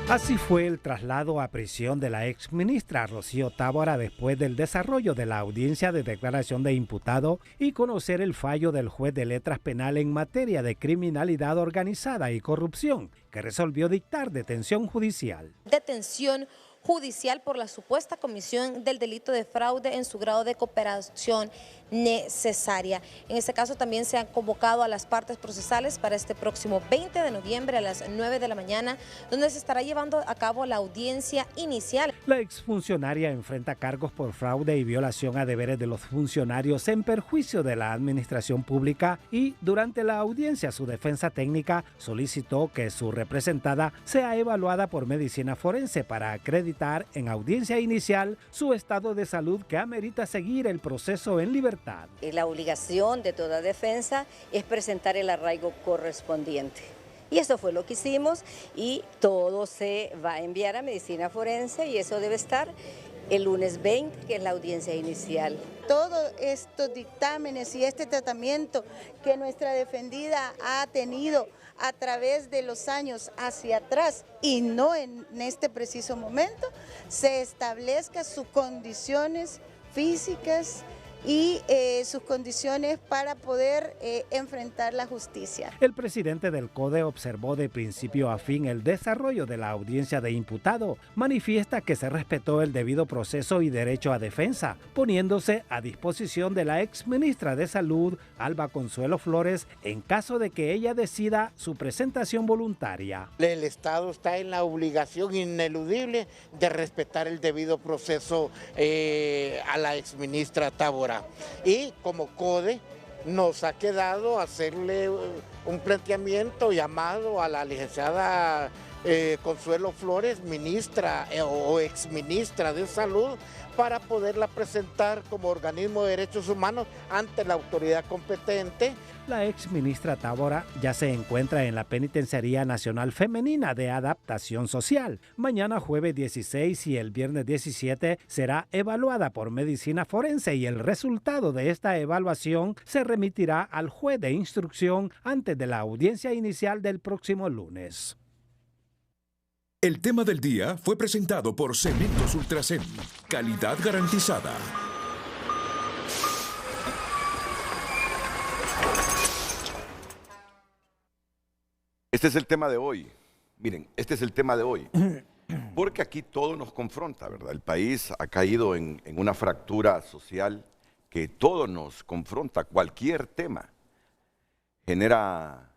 Así fue el traslado a prisión de la exministra Rocío Tábora después del desarrollo de la audiencia de declaración de imputado y conocer el fallo del juez de letras penal en materia de criminalidad organizada y corrupción, que resolvió dictar detención judicial. Detención judicial por la supuesta comisión del delito de fraude en su grado de cooperación necesaria. En este caso también se han convocado a las partes procesales para este próximo 20 de noviembre a las 9 de la mañana, donde se estará llevando a cabo la audiencia inicial. La exfuncionaria enfrenta cargos por fraude y violación a deberes de los funcionarios en perjuicio de la administración pública y durante la audiencia su defensa técnica solicitó que su representada sea evaluada por medicina forense para acreditar en audiencia inicial su estado de salud que amerita seguir el proceso en libertad. La obligación de toda defensa es presentar el arraigo correspondiente. Y eso fue lo que hicimos y todo se va a enviar a medicina forense y eso debe estar el lunes 20, que es la audiencia inicial. Todos estos dictámenes y este tratamiento que nuestra defendida ha tenido a través de los años hacia atrás y no en este preciso momento, se establezca sus condiciones físicas y sus condiciones para poder enfrentar la justicia. El presidente del CODE observó de principio a fin el desarrollo de la audiencia de imputado. Manifiesta que se respetó el debido proceso y derecho a defensa, poniéndose a disposición de la exministra de Salud, Alba Consuelo Flores, en caso de que ella decida su presentación voluntaria. El Estado está en la obligación ineludible de respetar el debido proceso a la exministra Tábora. Y como CODE nos ha quedado hacerle un planteamiento llamado a la licenciada Consuelo Flores, ministra o exministra de Salud, para poderla presentar como organismo de derechos humanos ante la autoridad competente. La exministra Tábora ya se encuentra en la Penitenciaría Nacional Femenina de Adaptación Social. Mañana jueves 16 y el viernes 17 será evaluada por medicina forense y el resultado de esta evaluación se remitirá al juez de instrucción antes de la audiencia inicial del próximo lunes. El tema del día fue presentado por Cementos Ultracem. Calidad garantizada. Este es el tema de hoy. Miren, este es el tema de hoy. Porque aquí todo nos confronta, ¿verdad? El país ha caído en una fractura social que todo nos confronta. Cualquier tema genera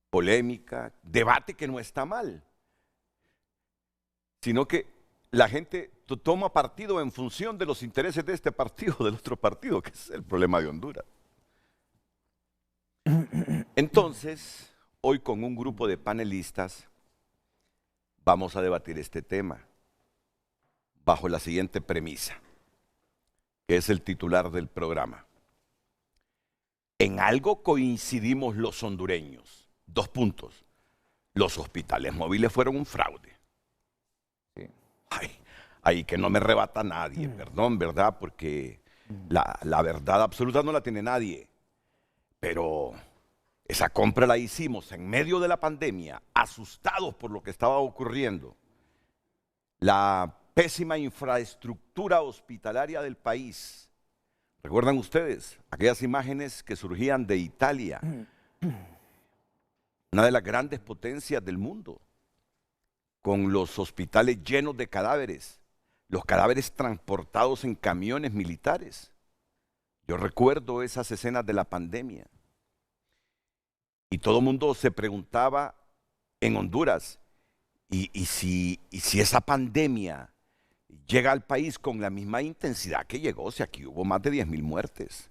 polémica, debate, que no está mal, sino que la gente toma partido en función de los intereses de este partido o del otro partido, que es el problema de Honduras. Entonces, hoy con un grupo de panelistas vamos a debatir este tema bajo la siguiente premisa, que es el titular del programa. En algo coincidimos los hondureños. 2 puntos. Los hospitales móviles fueron un fraude. Sí. Ay, que no me rebata nadie, perdón, ¿verdad? Porque la verdad absoluta no la tiene nadie. Pero esa compra la hicimos en medio de la pandemia, asustados por lo que estaba ocurriendo. La pésima infraestructura hospitalaria del país. ¿Recuerdan ustedes aquellas imágenes que surgían de Italia? Una de las grandes potencias del mundo, con los hospitales llenos de cadáveres, los cadáveres transportados en camiones militares. Yo recuerdo esas escenas de la pandemia. Y todo el mundo se preguntaba en Honduras, ¿y si esa pandemia llega al país con la misma intensidad que llegó? Si aquí hubo más de 10,000 muertes.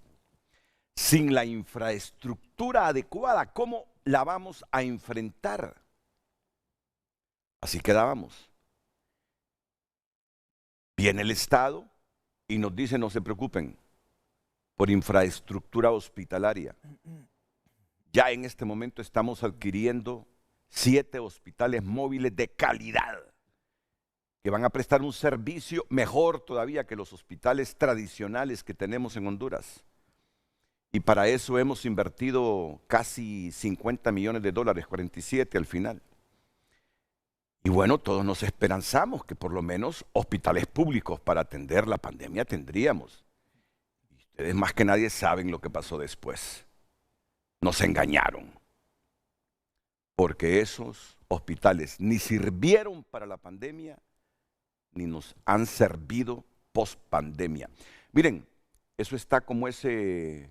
Sin la infraestructura adecuada, ¿cómo la vamos a enfrentar? Así quedábamos. Viene el Estado y nos dice: no se preocupen por infraestructura hospitalaria. Ya en este momento estamos adquiriendo 7 hospitales móviles de calidad que van a prestar un servicio mejor todavía que los hospitales tradicionales que tenemos en Honduras. Y para eso hemos invertido casi $50 millones, 47 al final. bueno, todos nos esperanzamos que por lo menos hospitales públicos para atender la pandemia tendríamos. Y ustedes más que nadie saben lo que pasó después. Nos engañaron. Porque esos hospitales ni sirvieron para la pandemia, ni nos han servido post pandemia. Miren, eso está como ese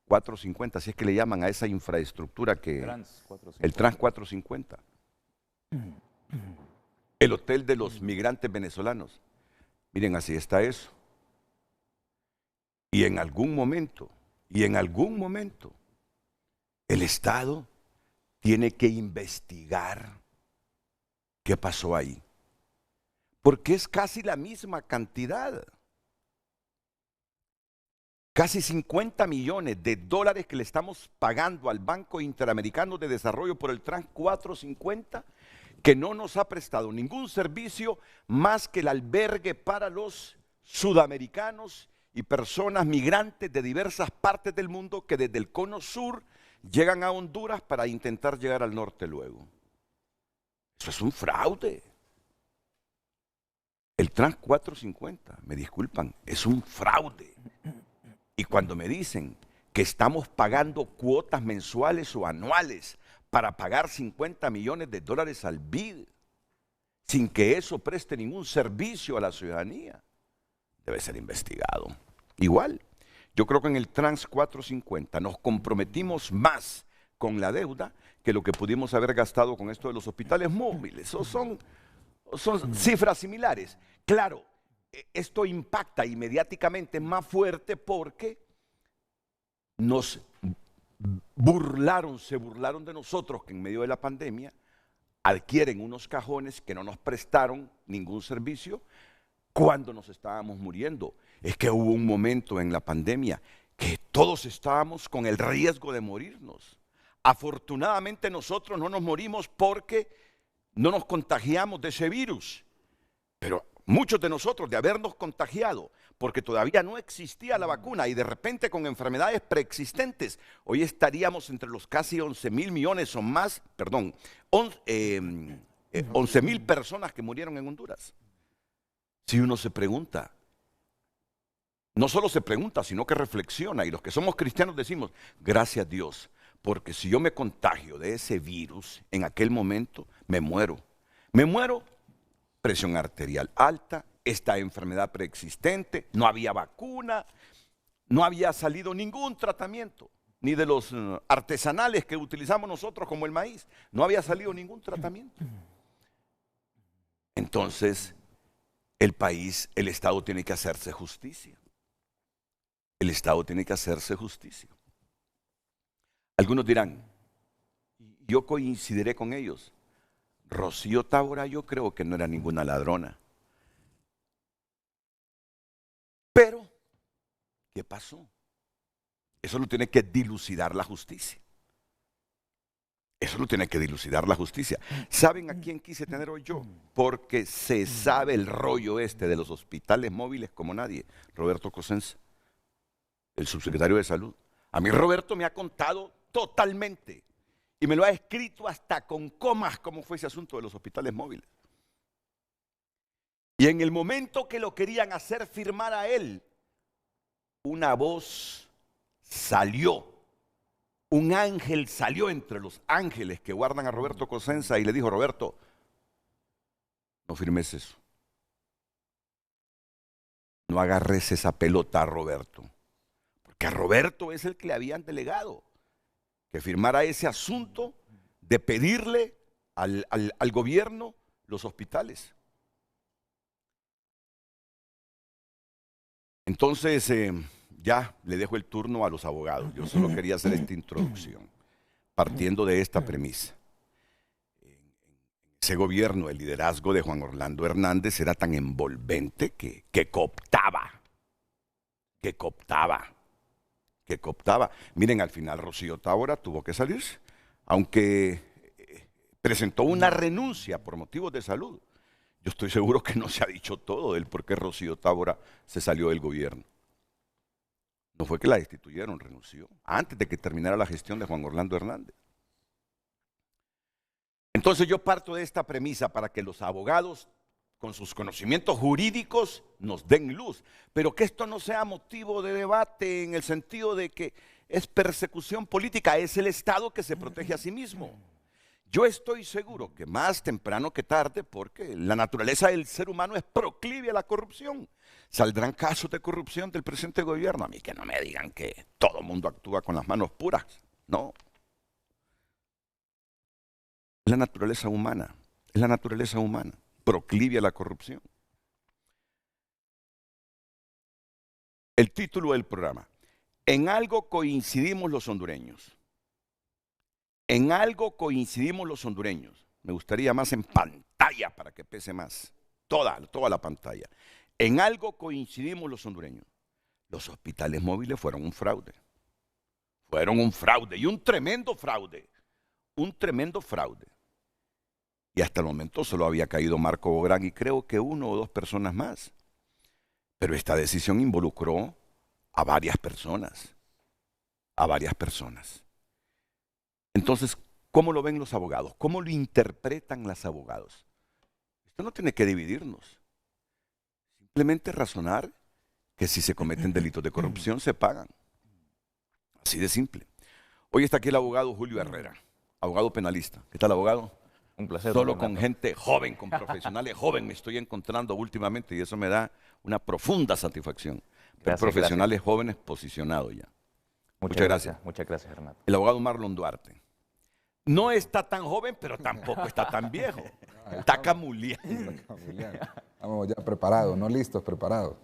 450, así es que le llaman a esa infraestructura que... El Trans 450. El hotel de los migrantes venezolanos. Miren, así está eso. Y en algún momento, el Estado tiene que investigar qué pasó ahí. Porque es casi la misma cantidad. Casi 50 millones de dólares que le estamos pagando al Banco Interamericano de Desarrollo por el Trans 450, que no nos ha prestado ningún servicio más que el albergue para los sudamericanos y personas migrantes de diversas partes del mundo que desde el cono sur llegan a Honduras para intentar llegar al norte luego. Eso es un fraude. El Trans 450, me disculpan, es un fraude. Y cuando me dicen que estamos pagando cuotas mensuales o anuales para pagar 50 millones de dólares al BID, sin que eso preste ningún servicio a la ciudadanía, debe ser investigado. Igual, yo creo que en el Trans 450 nos comprometimos más con la deuda que lo que pudimos haber gastado con esto de los hospitales móviles. Son cifras similares. Claro, esto impacta inmediatamente más fuerte porque nos se burlaron de nosotros que en medio de la pandemia adquieren unos cajones que no nos prestaron ningún servicio cuando nos estábamos muriendo. Es que hubo un momento en la pandemia que todos estábamos con el riesgo de morirnos. Afortunadamente nosotros no nos morimos porque no nos contagiamos de ese virus, pero muchos de nosotros de habernos contagiado porque todavía no existía la vacuna y de repente con enfermedades preexistentes, hoy estaríamos entre los casi 11.000 millones o más, 11.000 personas que murieron en Honduras. Si uno se pregunta, no solo se pregunta, sino que reflexiona, y los que somos cristianos decimos, gracias a Dios, porque si yo me contagio de ese virus en aquel momento, me muero. Me muero, presión arterial alta, esta enfermedad preexistente, no había vacuna, no había salido ningún tratamiento, ni de los artesanales que utilizamos nosotros como el maíz, no había salido ningún tratamiento. Entonces, el país, el Estado tiene que hacerse justicia. El Estado tiene que hacerse justicia. Algunos dirán, yo coincidiré con ellos, Rocío Tábora yo creo que no era ninguna ladrona. Pero, ¿qué pasó? Eso lo tiene que dilucidar la justicia. Eso lo tiene que dilucidar la justicia. ¿Saben a quién quise tener hoy yo? Porque se sabe el rollo este de los hospitales móviles como nadie. Roberto Cosenza, el subsecretario de Salud. A mí Roberto me ha contado totalmente y me lo ha escrito hasta con comas cómo fue ese asunto de los hospitales móviles. Y en el momento que lo querían hacer firmar a él, una voz salió. Un ángel salió entre los ángeles que guardan a Roberto Cosenza y le dijo, Roberto, no firmes eso. No agarres esa pelota a Roberto. Porque a Roberto es el que le habían delegado que firmara ese asunto de pedirle al gobierno los hospitales. Entonces, ya le dejo el turno a los abogados. Yo solo quería hacer esta introducción, partiendo de esta premisa. Ese gobierno, el liderazgo de Juan Orlando Hernández era tan envolvente que cooptaba. Miren, al final Rocío Tábora tuvo que salirse, aunque presentó una renuncia por motivos de salud. Yo estoy seguro que no se ha dicho todo del por qué Rocío Tábora se salió del gobierno. No fue que la destituyeron, renunció, antes de que terminara la gestión de Juan Orlando Hernández. Entonces yo parto de esta premisa para que los abogados, con sus conocimientos jurídicos, nos den luz, pero que esto no sea motivo de debate en el sentido de que es persecución política, es el Estado que se protege a sí mismo. Yo estoy seguro que más temprano que tarde, porque la naturaleza del ser humano es proclive a la corrupción, saldrán casos de corrupción del presente gobierno. A mí que no me digan que todo el mundo actúa con las manos puras, no. Es la naturaleza humana, proclive a la corrupción. El título del programa: En algo coincidimos los hondureños. En algo coincidimos los hondureños. Me gustaría más en pantalla para que pese más. Toda la pantalla. En algo coincidimos los hondureños. Los hospitales móviles fueron un fraude. Fueron un fraude y un tremendo fraude. Un tremendo fraude. Y hasta el momento solo había caído Marco Bográn y creo que 1 o 2 personas más. Pero esta decisión involucró a varias personas. A varias personas. Entonces, ¿cómo lo ven los abogados? ¿Cómo lo interpretan los abogados? Esto no tiene que dividirnos. Simplemente razonar que si se cometen delitos de corrupción se pagan. Así de simple. Hoy está aquí el abogado Julio Herrera, abogado penalista. ¿Qué tal, abogado? Un placer. Solo con gente joven, con profesionales jóvenes me estoy encontrando últimamente y eso me da una profunda satisfacción. Ver profesionales jóvenes posicionados ya. Muchas gracias. Muchas gracias, Renato. El abogado Marlon Duarte. No está tan joven, pero tampoco está tan viejo. Está camuleando. Estamos ya preparados, no listos, preparados.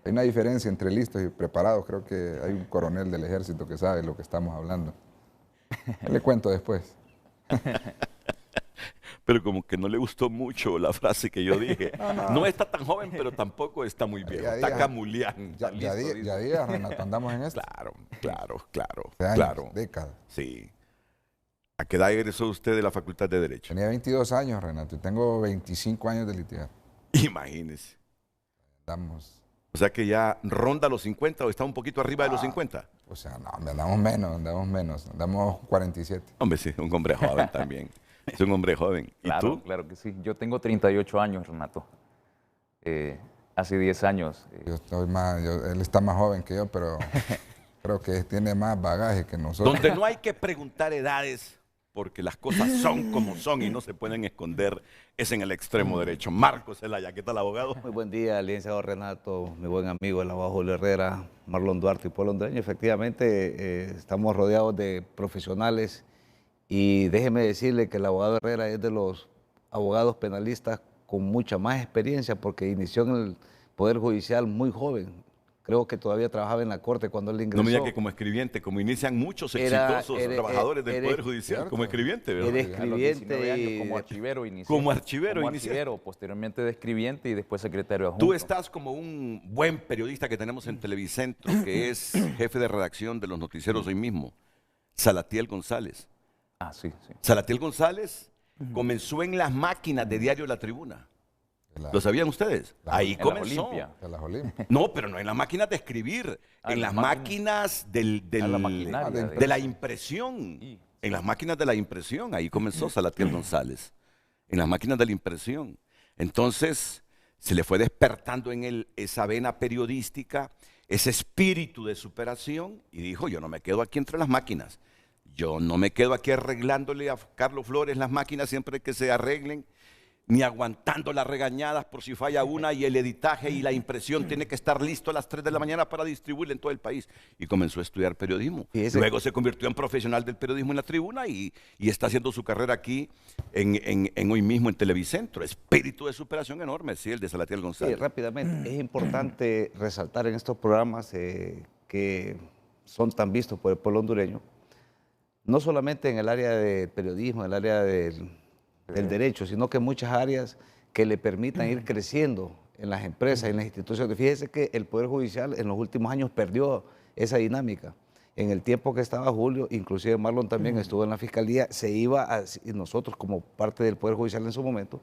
Hay una diferencia entre listos y preparados. Creo que hay un coronel del ejército que sabe lo que estamos hablando. Le cuento después. Pero como que no le gustó mucho la frase que yo dije. No está tan joven, pero tampoco está muy viejo. Está camuleando. Ya días, Renato, andamos en esto. Claro. Décadas. Sí. ¿A qué edad egresó usted de la Facultad de Derecho? Tenía 22 años, Renato, y tengo 25 años de litigar. Imagínese. Andamos. O sea que ya ronda los 50 o está un poquito arriba de los 50. O sea, no, andamos menos, andamos 47. Hombre, sí, un hombre joven también. Es un hombre joven. ¿Y claro, tú? Claro que sí. Yo tengo 38 años, Renato. Hace 10 años. Él está más joven que yo, pero creo que tiene más bagaje que nosotros. Donde no hay que preguntar edades, porque las cosas son como son y no se pueden esconder, es en el extremo derecho. Marcos Zelaya, ¿qué tal, abogado? Muy buen día, licenciado Renato, mi buen amigo, el abogado Julio Herrera, Marlon Duarte y pueblo hondureño. Efectivamente, estamos rodeados de profesionales y déjeme decirle que el abogado Herrera es de los abogados penalistas con mucha más experiencia porque inició en el Poder Judicial muy joven. Creo que todavía trabajaba en la Corte cuando él ingresó. No me diga que como escribiente, como inician muchos exitosos trabajadores del Poder Judicial, como escribiente, ¿verdad? Era escribiente y como archivero inició. Como archivero, posteriormente de escribiente y después secretario adjunto. Tú estás como un buen periodista que tenemos en Televicentro, que es jefe de redacción de los noticieros hoy mismo, Salatiel González. Ah, sí. Salatiel González comenzó en las máquinas de Diario La Tribuna. ¿Lo sabían ustedes? Ahí comenzó. Las Olimpias. No, pero no en las máquinas de escribir, en las máquinas de la impresión. En las máquinas de la impresión, ahí comenzó Salatiel González. En las máquinas de la impresión. Entonces, se le fue despertando en él esa vena periodística, ese espíritu de superación, y dijo, yo no me quedo aquí entre las máquinas. Yo no me quedo aquí arreglándole a Carlos Flores las máquinas siempre que se arreglen, ni aguantando las regañadas por si falla una y el editaje y la impresión tiene que estar listo a las 3 de la mañana para distribuirla en todo el país. Y comenzó a estudiar periodismo. Luego se convirtió en profesional del periodismo en La Tribuna y está haciendo su carrera aquí en hoy mismo en Televicentro. Espíritu de superación enorme, sí, el de Salatiel González. Sí, rápidamente. Es importante resaltar en estos programas que son tan vistos por el pueblo hondureño, no solamente en el área del periodismo, en el área del derecho, sino que muchas áreas que le permitan ir creciendo en las empresas, en las instituciones. Fíjese que el Poder Judicial en los últimos años perdió esa dinámica. En el tiempo que estaba Julio, inclusive Marlon también estuvo en la Fiscalía, y nosotros como parte del Poder Judicial en su momento,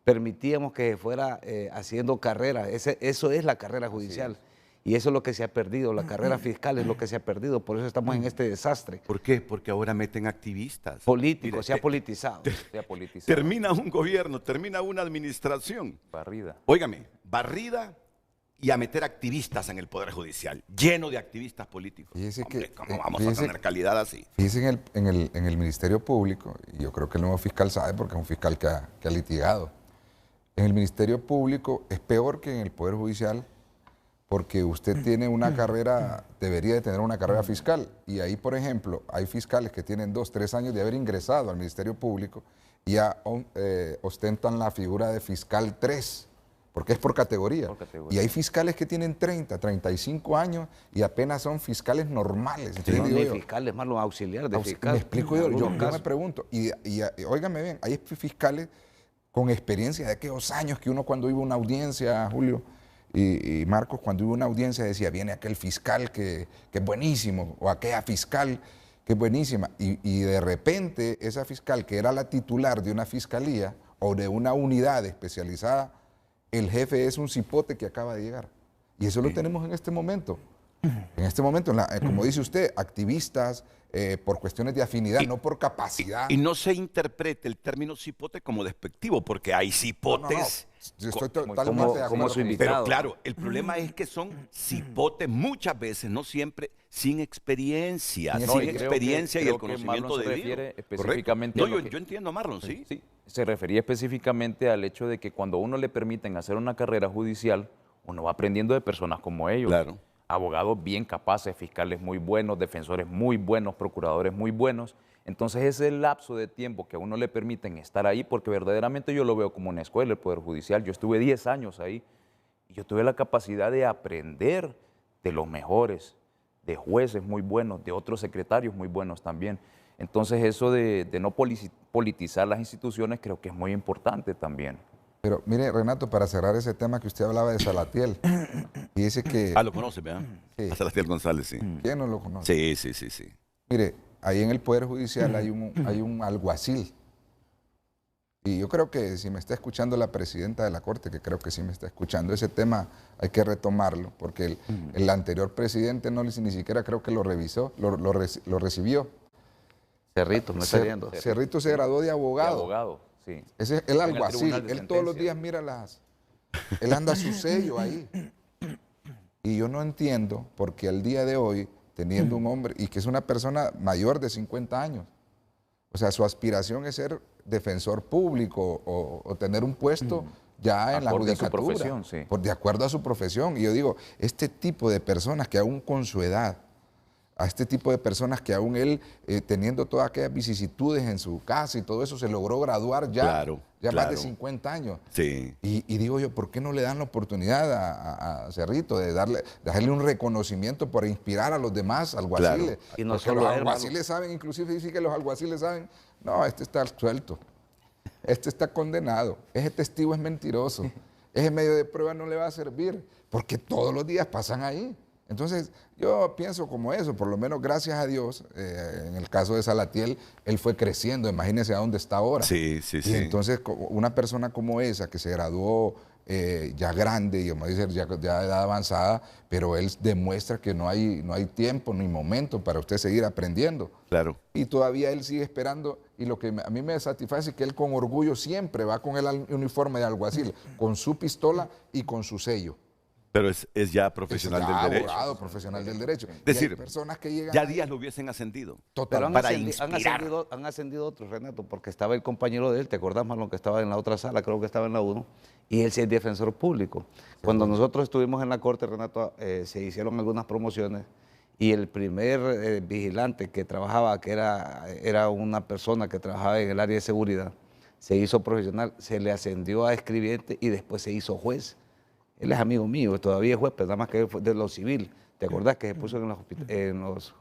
permitíamos que fuera haciendo carrera. Eso es la carrera judicial. Y eso es lo que se ha perdido, la carrera fiscal es lo que se ha perdido, por eso estamos en este desastre. ¿Por qué? Porque ahora meten activistas. Político, Mire, se ha politizado. Termina un gobierno, termina una administración. Barrida. Óigame, barrida y a meter activistas en el Poder Judicial, lleno de activistas políticos. Hombre, ¿cómo vamos a tener calidad así? Fíjense en el Ministerio Público, y yo creo que el nuevo fiscal sabe porque es un fiscal que ha litigado. En el Ministerio Público es peor que en el Poder Judicial, porque usted tiene una carrera, debería de tener una carrera fiscal, y ahí, por ejemplo, hay fiscales que tienen 2, 3 años de haber ingresado al Ministerio Público y ya ostentan la figura de fiscal 3, porque es por categoría. Y hay fiscales que tienen 30, 35 años y apenas son fiscales normales. Entonces, no hay fiscales, más los auxiliares de fiscal. Me explico yo me pregunto, y óigame bien, hay fiscales con experiencia de aquellos años que uno cuando iba a una audiencia, Julio, y Marcos, cuando hubo una audiencia decía, viene aquel fiscal que es buenísimo, o aquella fiscal que es buenísima, y de repente esa fiscal que era la titular de una fiscalía o de una unidad especializada, el jefe es un cipote que acaba de llegar. Y eso lo tenemos en este momento. En este momento, como dice usted, activistas por cuestiones de afinidad, no por capacidad. Y no se interprete el término cipote como despectivo, porque hay cipotes. Yo estoy totalmente de acuerdo como su invitado. Pero claro, el problema es que son cipotes muchas veces, no siempre, sin experiencia. No, sin experiencia y el conocimiento se de refiere específicamente No, a lo que- yo entiendo a Marlon, ¿sí? Sí, se refería específicamente al hecho de que cuando a uno le permiten hacer una carrera judicial, uno va aprendiendo de personas como ellos. Claro. Abogados bien capaces, fiscales muy buenos, defensores muy buenos, procuradores muy buenos. Entonces ese lapso de tiempo que a uno le permiten estar ahí, porque verdaderamente yo lo veo como una escuela, el Poder Judicial. Yo estuve 10 años ahí y yo tuve la capacidad de aprender de los mejores, de jueces muy buenos, de otros secretarios muy buenos también. Entonces eso de no politizar las instituciones creo que es muy importante también. Pero mire, Renato, para cerrar ese tema que usted hablaba de Salatiel, y dice que... Ah, lo conoce, ¿verdad? Sí. A Salatiel González, sí. ¿Quién no lo conoce? Sí. Mire, ahí en el Poder Judicial hay un alguacil. Y yo creo que si me está escuchando la presidenta de la Corte, que creo que sí me está escuchando, ese tema hay que retomarlo, porque el anterior presidente ni siquiera creo que lo revisó, lo recibió. Cerrito, me está viendo. Cerrito se graduó de abogado. De abogado, sí. Ese es el alguacil. Tribunal de Él todos los Sentencia. días mira él anda su sello ahí. Y yo no entiendo porque al día de hoy, teniendo un hombre, y que es una persona mayor de 50 años, o sea, su aspiración es ser defensor público o tener un puesto ya en la Acorde a su judicatura, profesión, sí. de acuerdo a su profesión. Y yo digo, este tipo de personas que aún con su edad, a este tipo de personas que aún él, teniendo todas aquellas vicisitudes en su casa y todo eso, se logró graduar ya, más de 50 años. Sí. Y digo yo, ¿por qué no le dan la oportunidad a Cerrito de darle un reconocimiento por inspirar a los demás alguaciles? Claro. Y no Porque solo los a él, alguaciles saben, inclusive dice que los alguaciles saben, no, este está suelto, este está condenado, ese testigo es mentiroso, ese medio de prueba no le va a servir, porque todos los días pasan ahí. Entonces, yo pienso como eso, por lo menos gracias a Dios, en el caso de Salatiel, él fue creciendo, imagínense a dónde está ahora. Sí. Y entonces, una persona como esa, que se graduó ya grande, y como dice, ya de edad avanzada, pero él demuestra que no hay tiempo ni momento para usted seguir aprendiendo. Claro. Y todavía él sigue esperando, y lo que a mí me satisface es que él con orgullo siempre va con el uniforme de alguacil, con su pistola y con su sello. Pero es ya profesional Es del derecho. abogado, profesional del derecho. Es decir, Y hay personas que llegan ya ahí, días lo hubiesen ascendido. Pero Para inspirar. han ascendido otros, Renato, porque estaba el compañero de él, ¿te acordás, Marlon, que estaba en la otra sala? Creo que estaba en la 1, y él sí es defensor público. Cuando nosotros estuvimos en la Corte, Renato, se hicieron algunas promociones, y el primer vigilante que trabajaba, que era una persona que trabajaba en el área de seguridad, se hizo profesional, se le ascendió a escribiente y después se hizo juez. Él es amigo mío, todavía es juez, pero nada más que de lo civil. ¿Te acordás que se puso en los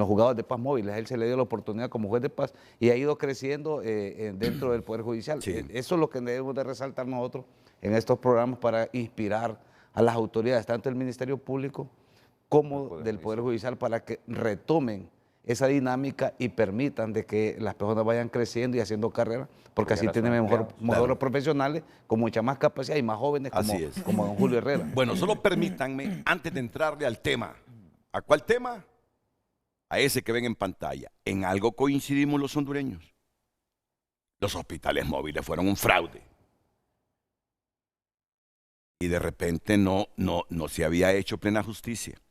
juzgados de paz móviles? A él se le dio la oportunidad como juez de paz y ha ido creciendo dentro del Poder Judicial. Sí. Eso es lo que debemos de resaltar nosotros en estos programas para inspirar a las autoridades, tanto del Ministerio Público como del Poder Judicial, para que retomen esa dinámica y permitan de que las personas vayan creciendo y haciendo carrera, porque así tienen mejores profesionales con mucha más capacidad y más jóvenes como don Julio Herrera. Bueno, solo permítanme, antes de entrarle al tema, ¿a cuál tema? A ese que ven en pantalla. En algo coincidimos los hondureños. Los hospitales móviles fueron un fraude. Y de repente no se había hecho plena justicia.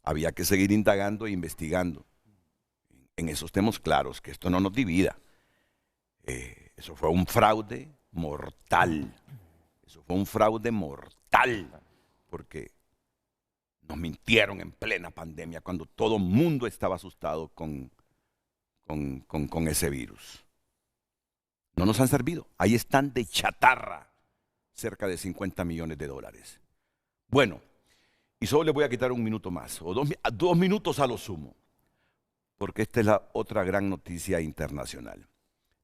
Había que seguir indagando e investigando. En eso estemos claros, que esto no nos divida. Eso fue un fraude mortal. Eso fue un fraude mortal. Porque nos mintieron en plena pandemia cuando todo el mundo estaba asustado con ese virus. No nos han servido. Ahí están de chatarra cerca de 50 millones de dólares. Bueno, y solo le voy a quitar un minuto más, o dos minutos a lo sumo, porque esta es la otra gran noticia internacional.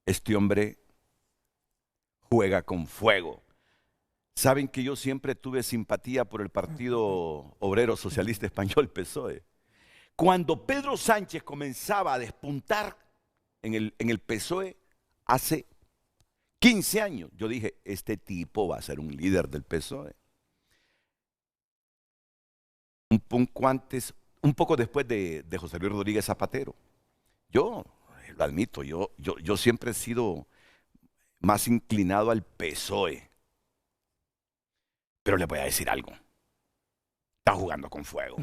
Este hombre juega con fuego. Saben que yo siempre tuve simpatía por el Partido Obrero Socialista Español, PSOE. Cuando Pedro Sánchez comenzaba a despuntar en el PSOE, hace 15 años, yo dije, este tipo va a ser un líder del PSOE. Un poco después de José Luis Rodríguez Zapatero. Yo lo admito, yo siempre he sido más inclinado al PSOE. Pero le voy a decir algo. Está jugando con fuego.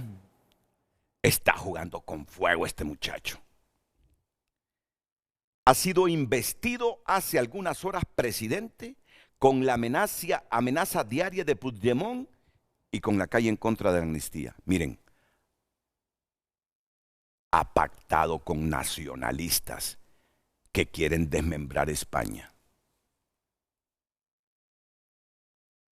Está jugando con fuego este muchacho. Ha sido investido hace algunas horas presidente con la amenaza diaria de Puigdemont y con la calle en contra de la amnistía. Miren, ha pactado con nacionalistas que quieren desmembrar España.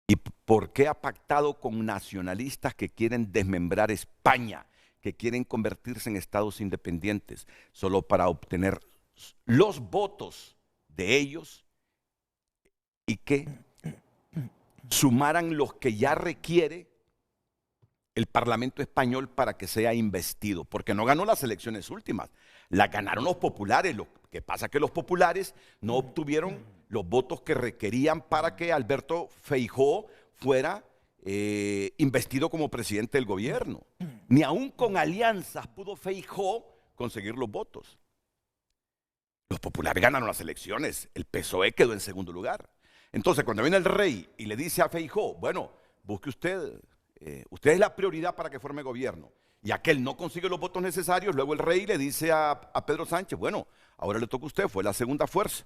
¿Y por qué ha pactado con nacionalistas que quieren desmembrar España, que quieren convertirse en estados independientes, solo para obtener los votos de ellos y que sumaran los que ya requiere el Parlamento español para que sea investido? Porque no ganó las elecciones últimas, las ganaron los populares. Lo que pasa es que los populares no obtuvieron los votos que requerían para que Alberto Feijóo fuera investido como presidente del gobierno. Ni aún con alianzas pudo Feijóo conseguir los votos. Los populares ganaron las elecciones, el PSOE quedó en segundo lugar. Entonces, cuando viene el rey y le dice a Feijóo, bueno, busque usted es la prioridad para que forme gobierno, y aquel no consigue los votos necesarios, luego el rey le dice a Pedro Sánchez, bueno, ahora le toca a usted, fue la segunda fuerza.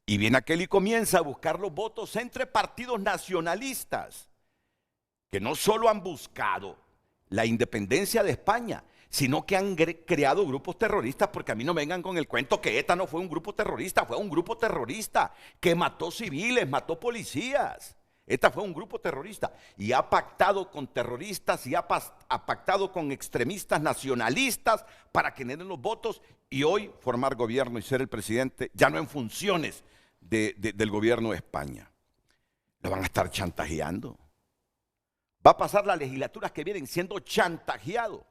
Y viene aquel y comienza a buscar los votos entre partidos nacionalistas, que no solo han buscado la independencia de España, sino que han creado grupos terroristas, porque a mí no vengan con el cuento que ETA no fue un grupo terrorista, fue un grupo terrorista que mató civiles, mató policías. ETA fue un grupo terrorista y ha pactado con terroristas y ha pactado con extremistas nacionalistas para que den los votos y hoy formar gobierno y ser el presidente, ya no en funciones del gobierno de España. Lo van a estar chantajeando. Va a pasar las legislaturas que vienen siendo chantajeado.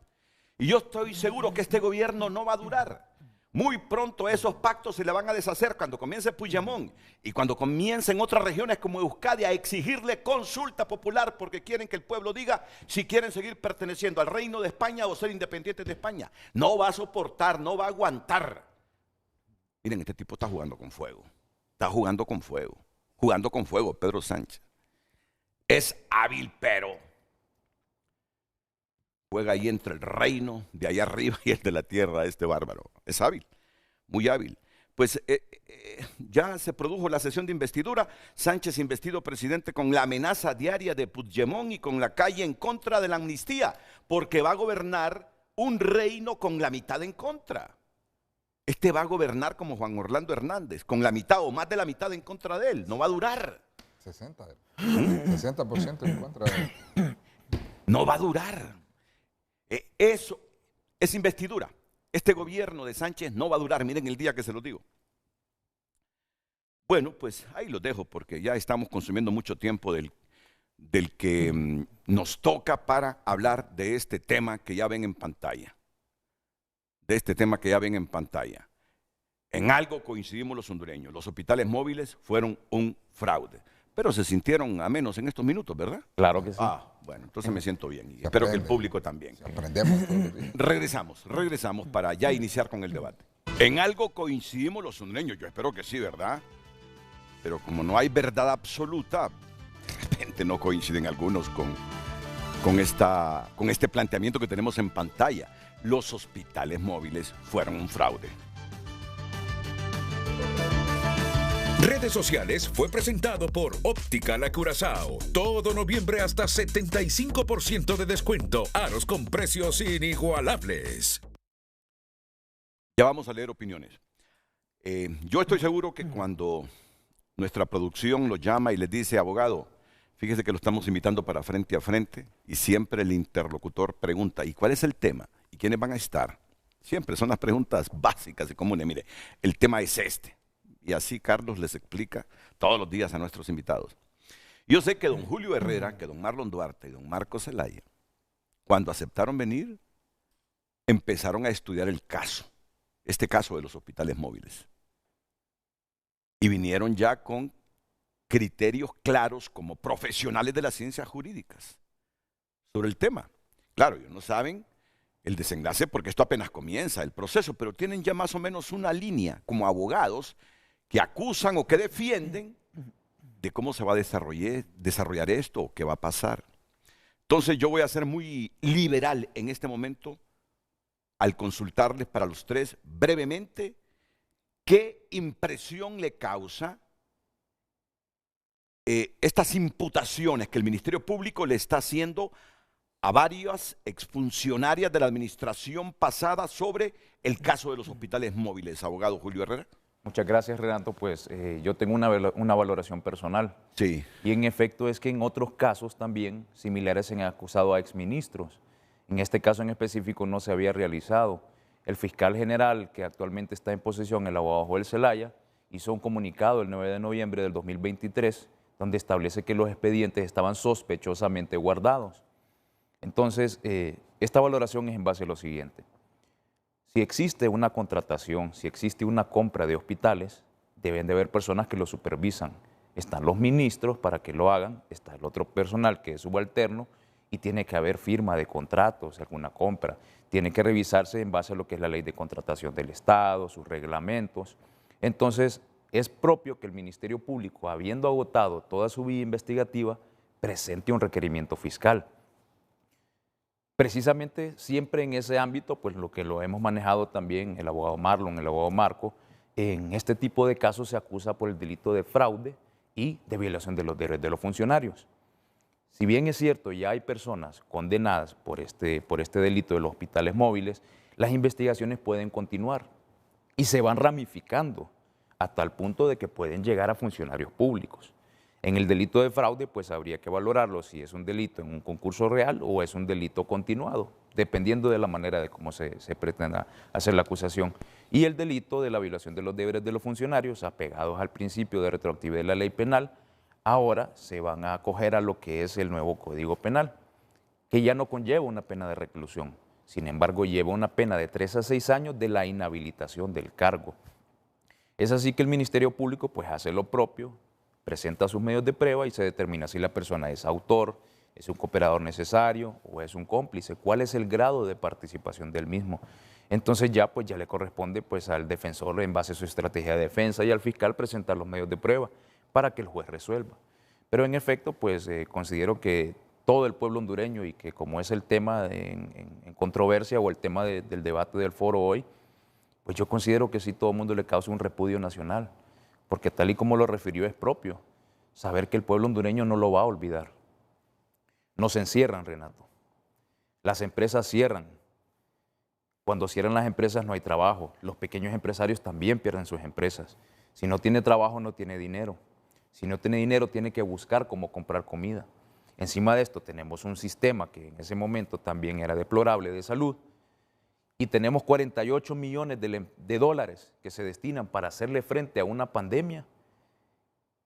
Y yo estoy seguro que este gobierno no va a durar. Muy pronto esos pactos se le van a deshacer cuando comience Puigdemont y cuando comiencen otras regiones como Euskadi a exigirle consulta popular porque quieren que el pueblo diga si quieren seguir perteneciendo al Reino de España o ser independientes de España. No va a soportar, no va a aguantar. Miren, este tipo está jugando con fuego. Está jugando con fuego, Pedro Sánchez. Es hábil, pero juega ahí entre el reino de allá arriba y el de la tierra, este bárbaro. Es hábil, muy hábil. Pues ya se produjo la sesión de investidura. Sánchez investido presidente con la amenaza diaria de Puigdemont y con la calle en contra de la amnistía, porque va a gobernar un reino con la mitad en contra. Este va a gobernar como Juan Orlando Hernández, con la mitad o más de la mitad en contra de él. No va a durar. 60% en contra de él. No va a durar. Eso es investidura. Este gobierno de Sánchez no va a durar. Miren el día que se lo digo. Bueno, pues ahí los dejo porque ya estamos consumiendo mucho tiempo del que nos toca para hablar de este tema que ya ven en pantalla. de este tema que ya ven en pantalla. En algo coincidimos los hondureños. Los hospitales móviles fueron un fraude. Pero se sintieron a menos en estos minutos, ¿verdad? Claro que sí. Bueno, entonces me siento bien y espero que el público también. Aprendemos. Regresamos para ya iniciar con el debate. En algo coincidimos los hondureños, yo espero que sí, ¿verdad? Pero como no hay verdad absoluta, de repente no coinciden algunos con este planteamiento que tenemos en pantalla. Los hospitales móviles fueron un fraude. Redes sociales fue presentado por Óptica La Curazao. Todo noviembre hasta 75% de descuento. Aros con precios inigualables. Ya vamos a leer opiniones. Yo estoy seguro que cuando nuestra producción lo llama y les dice, abogado, fíjese que lo estamos invitando para frente a frente, y siempre el interlocutor pregunta, ¿y cuál es el tema? ¿Y quiénes van a estar? Siempre son las preguntas básicas y comunes. Mire, el tema es este. Y así Carlos les explica todos los días a nuestros invitados. Yo sé que don Julio Herrera, que don Marlon Duarte y don Marcos Zelaya, cuando aceptaron venir, empezaron a estudiar el caso, este caso de los hospitales móviles. Y vinieron ya con criterios claros como profesionales de las ciencias jurídicas sobre el tema. Claro, ellos no saben el desenlace porque esto apenas comienza el proceso, pero tienen ya más o menos una línea como abogados que acusan o que defienden de cómo se va a desarrollar esto o qué va a pasar. Entonces yo voy a ser muy liberal en este momento al consultarles para los tres brevemente qué impresión le causa estas imputaciones que el Ministerio Público le está haciendo a varias exfuncionarias de la administración pasada sobre el caso de los hospitales móviles. Abogado Julio Herrera. Muchas gracias, Renato. Pues yo tengo una valoración personal. Sí. Y en efecto es que en otros casos también similares se han acusado a exministros. En este caso en específico no se había realizado. El fiscal general que actualmente está en posesión, el abogado Joel Zelaya, hizo un comunicado el 9 de noviembre del 2023 donde establece que los expedientes estaban sospechosamente guardados. Entonces, esta valoración es en base a lo siguiente. Si existe una contratación, si existe una compra de hospitales, deben de haber personas que lo supervisan. Están los ministros para que lo hagan, está el otro personal que es subalterno y tiene que haber firma de contratos, alguna compra. Tiene que revisarse en base a lo que es la ley de contratación del Estado, sus reglamentos. Entonces, es propio que el Ministerio Público, habiendo agotado toda su vía investigativa, presente un requerimiento fiscal. Precisamente siempre en ese ámbito, pues lo que lo hemos manejado también el abogado Marlon, el abogado Marco, en este tipo de casos se acusa por el delito de fraude y de violación de los derechos de los funcionarios. Si bien es cierto, ya hay personas condenadas por este delito de los hospitales móviles, las investigaciones pueden continuar y se van ramificando hasta el punto de que pueden llegar a funcionarios públicos. En el delito de fraude, pues habría que valorarlo si es un delito en un concurso real o es un delito continuado, dependiendo de la manera de cómo se pretenda hacer la acusación. Y el delito de la violación de los deberes de los funcionarios, apegados al principio de retroactividad de la ley penal, ahora se van a acoger a lo que es el nuevo Código Penal, que ya no conlleva una pena de reclusión, sin embargo lleva una pena de 3 a 6 años de la inhabilitación del cargo. Es así que el Ministerio Público pues hace lo propio, presenta sus medios de prueba y se determina si la persona es autor, es un cooperador necesario o es un cómplice, cuál es el grado de participación del mismo. Entonces ya le corresponde pues al defensor en base a su estrategia de defensa y al fiscal presentar los medios de prueba para que el juez resuelva. Pero en efecto pues considero que todo el pueblo hondureño y que como es el tema en controversia o el tema del debate del foro hoy, pues yo considero que sí todo el mundo le causa un repudio nacional, porque tal y como lo refirió es propio, saber que el pueblo hondureño no lo va a olvidar. Nos encierran, Renato. Las empresas cierran. Cuando cierran las empresas no hay trabajo. Los pequeños empresarios también pierden sus empresas. Si no tiene trabajo, no tiene dinero. Si no tiene dinero, tiene que buscar cómo comprar comida. Encima de esto tenemos un sistema que en ese momento también era deplorable de salud, y tenemos 48 millones de dólares que se destinan para hacerle frente a una pandemia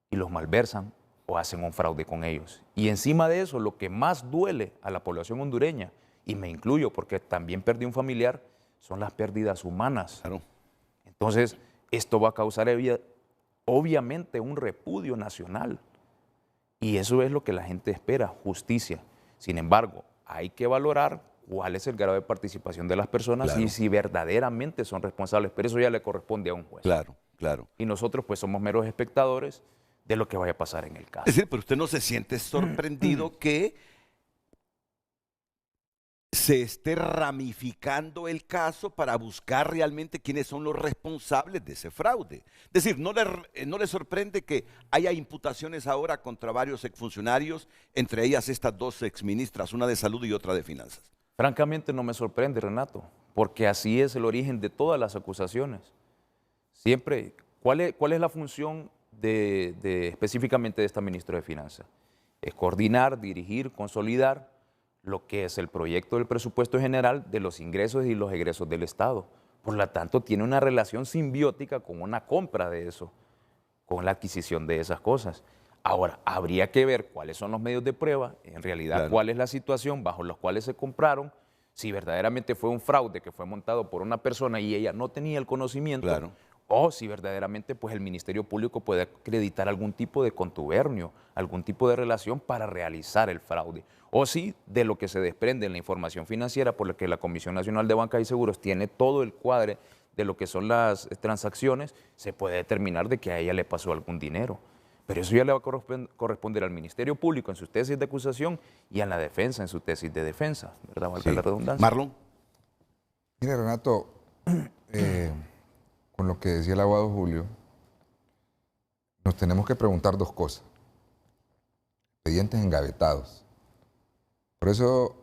y los malversan o hacen un fraude con ellos. Y encima de eso, lo que más duele a la población hondureña, y me incluyo porque también perdí un familiar, son las pérdidas humanas. Claro. Entonces, esto va a causar obviamente un repudio nacional. Y eso es lo que la gente espera, justicia. Sin embargo, hay que valorar cuál es el grado de participación de las personas Claro. y si verdaderamente son responsables. Pero eso ya le corresponde a un juez. Claro, claro. Y nosotros pues somos meros espectadores de lo que vaya a pasar en el caso. Es decir, pero usted no se siente sorprendido que se esté ramificando el caso para buscar realmente quiénes son los responsables de ese fraude. Es decir, no le sorprende que haya imputaciones ahora contra varios exfuncionarios, entre ellas estas dos exministras, una de salud y otra de finanzas. Francamente no me sorprende, Renato, porque así es el origen de todas las acusaciones. Siempre, ¿cuál es la función específicamente de esta ministra de Finanzas? Es coordinar, dirigir, consolidar lo que es el proyecto del presupuesto general de los ingresos y los egresos del Estado. Por lo tanto, tiene una relación simbiótica con una compra de eso, con la adquisición de esas cosas. Ahora, habría que ver cuáles son los medios de prueba, en realidad Claro. cuál es la situación bajo los cuales se compraron, si verdaderamente fue un fraude que fue montado por una persona y ella no tenía el conocimiento, Claro. o si verdaderamente pues, el Ministerio Público puede acreditar algún tipo de contubernio, algún tipo de relación para realizar el fraude. O si de lo que se desprende en la información financiera, por lo que la Comisión Nacional de Bancas y Seguros tiene todo el cuadre de lo que son las transacciones, se puede determinar de que a ella le pasó algún dinero. Pero eso ya le va a corresponder al Ministerio Público en su tesis de acusación y a la defensa en su tesis de defensa, ¿verdad? Valga Sí. la redundancia. Marlon. Mire, Renato, con lo que decía el abogado Julio, nos tenemos que preguntar dos cosas. Expedientes engavetados. Por eso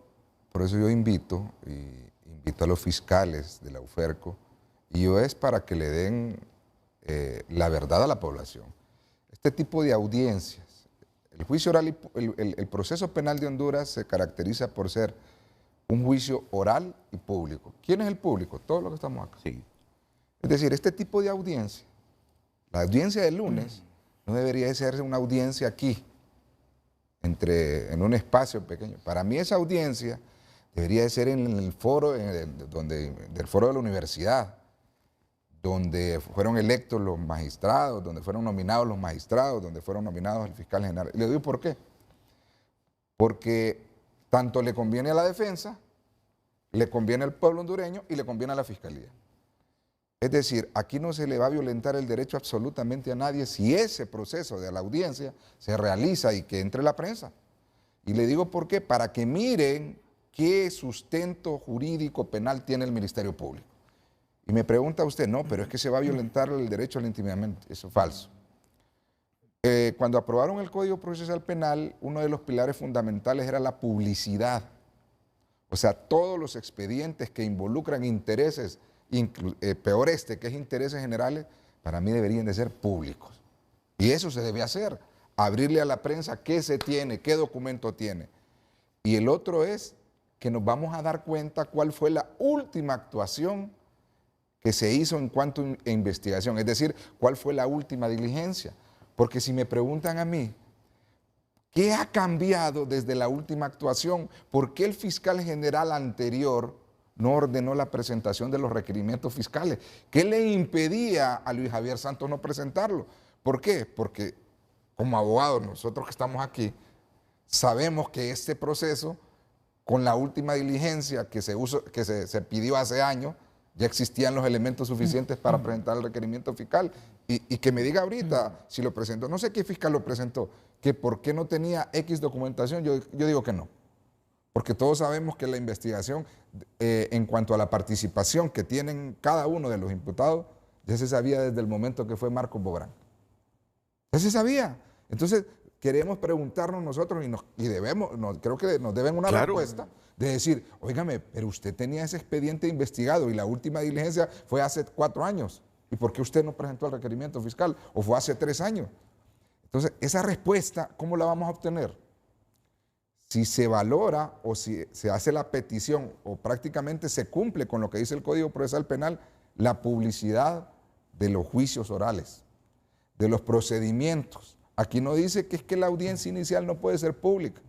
yo invito a los fiscales de la UFERCO, y es para que le den la verdad a la población. Este tipo de audiencias, el juicio oral, el proceso penal de Honduras se caracteriza por ser un juicio oral y público. ¿Quién es el público? Todos los que estamos acá. Sí. Es decir, este tipo de audiencia, la audiencia del lunes, no debería de ser una audiencia aquí, en un espacio pequeño. Para mí esa audiencia debería de ser en el foro, del foro de la universidad, donde fueron electos los magistrados, donde fueron nominados los magistrados, donde fueron nominados el fiscal general. Y le digo por qué. Porque tanto le conviene a la defensa, le conviene al pueblo hondureño y le conviene a la fiscalía. Es decir, aquí no se le va a violentar el derecho absolutamente a nadie si ese proceso de la audiencia se realiza y que entre la prensa. Y le digo por qué, para que miren qué sustento jurídico penal tiene el Ministerio Público. Y me pregunta usted, no, pero es que se va a violentar el derecho al intimidamiento. Eso es falso. Cuando aprobaron el Código Procesal Penal, uno de los pilares fundamentales era la publicidad. O sea, todos los expedientes que involucran intereses, peor que es intereses generales, para mí deberían de ser públicos. Y eso se debe hacer, abrirle a la prensa qué se tiene, qué documento tiene. Y el otro es que nos vamos a dar cuenta cuál fue la última actuación que se hizo en cuanto a investigación, es decir, cuál fue la última diligencia. Porque si me preguntan a mí, ¿qué ha cambiado desde la última actuación? ¿Por qué el fiscal general anterior no ordenó la presentación de los requerimientos fiscales? ¿Qué le impedía a Luis Javier Santos no presentarlo? ¿Por qué? Porque como abogados, nosotros que estamos aquí, sabemos que este proceso, con la última diligencia que se pidió hace años, ya existían los elementos suficientes para presentar el requerimiento fiscal. Y que me diga ahorita si lo presentó, no sé qué fiscal lo presentó, que por qué no tenía X documentación, yo digo que no. Porque todos sabemos que la investigación en cuanto a la participación que tienen cada uno de los imputados, ya se sabía desde el momento que fue Marcos Bográn. Ya se sabía. Entonces, queremos preguntarnos nosotros creo que nos deben una respuesta de decir, óigame, pero usted tenía ese expediente investigado y la última diligencia fue hace 4 años. ¿Y por qué usted no presentó el requerimiento fiscal? ¿O fue hace 3 años? Entonces, esa respuesta, ¿cómo la vamos a obtener? Si se valora o si se hace la petición o prácticamente se cumple con lo que dice el Código Procesal Penal, la publicidad de los juicios orales, de los procedimientos. Aquí no dice que es que la audiencia inicial no puede ser pública,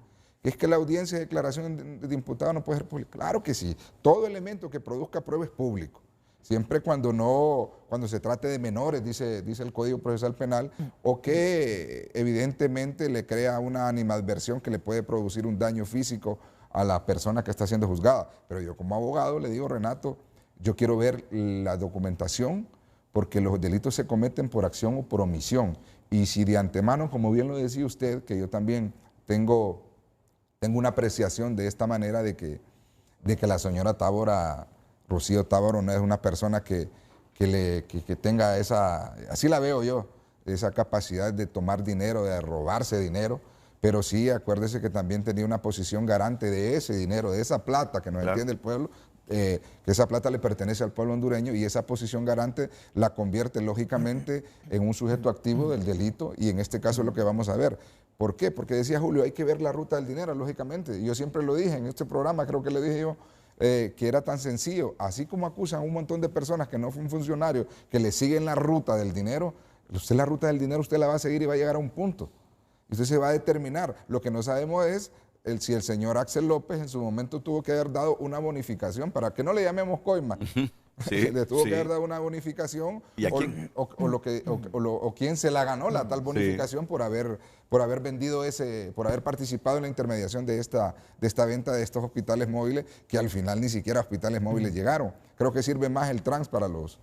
Es que la audiencia de declaración de imputado no puede ser pública. Claro que sí. Todo elemento que produzca prueba es público. Siempre cuando se trate de menores, dice el Código Procesal Penal, o que evidentemente le crea una animadversión que le puede producir un daño físico a la persona que está siendo juzgada. Pero yo como abogado le digo, Renato, yo quiero ver la documentación porque los delitos se cometen por acción o por omisión. Y si de antemano, como bien lo decía usted, que yo también tengo una apreciación de esta manera de que la señora Tábora, Rocío Tábora, no es una persona que tenga esa, así la veo yo, esa capacidad de tomar dinero, de robarse dinero, pero sí, acuérdese que también tenía una posición garante de ese dinero, de esa plata que nos entiende el pueblo, que esa plata le pertenece al pueblo hondureño y esa posición garante la convierte lógicamente en un sujeto activo del delito y en este caso es lo que vamos a ver. ¿Por qué? Porque decía Julio, hay que ver la ruta del dinero, lógicamente. Y yo siempre lo dije en este programa, creo que le dije yo, que era tan sencillo. Así como acusan a un montón de personas que no fue un funcionario, que le siguen la ruta del dinero, usted la ruta del dinero usted la va a seguir y va a llegar a un punto. Y usted se va a determinar. Lo que no sabemos es si el señor Axel López en su momento tuvo que haber dado una bonificación, para que no le llamemos coima. Sí, le tuvo que haber dado una bonificación. ¿Y a quién? O quién se la ganó la tal bonificación por haber vendido por haber participado en la intermediación de esta venta de estos hospitales móviles, que al final ni siquiera hospitales móviles llegaron. Creo que sirve más el trans para los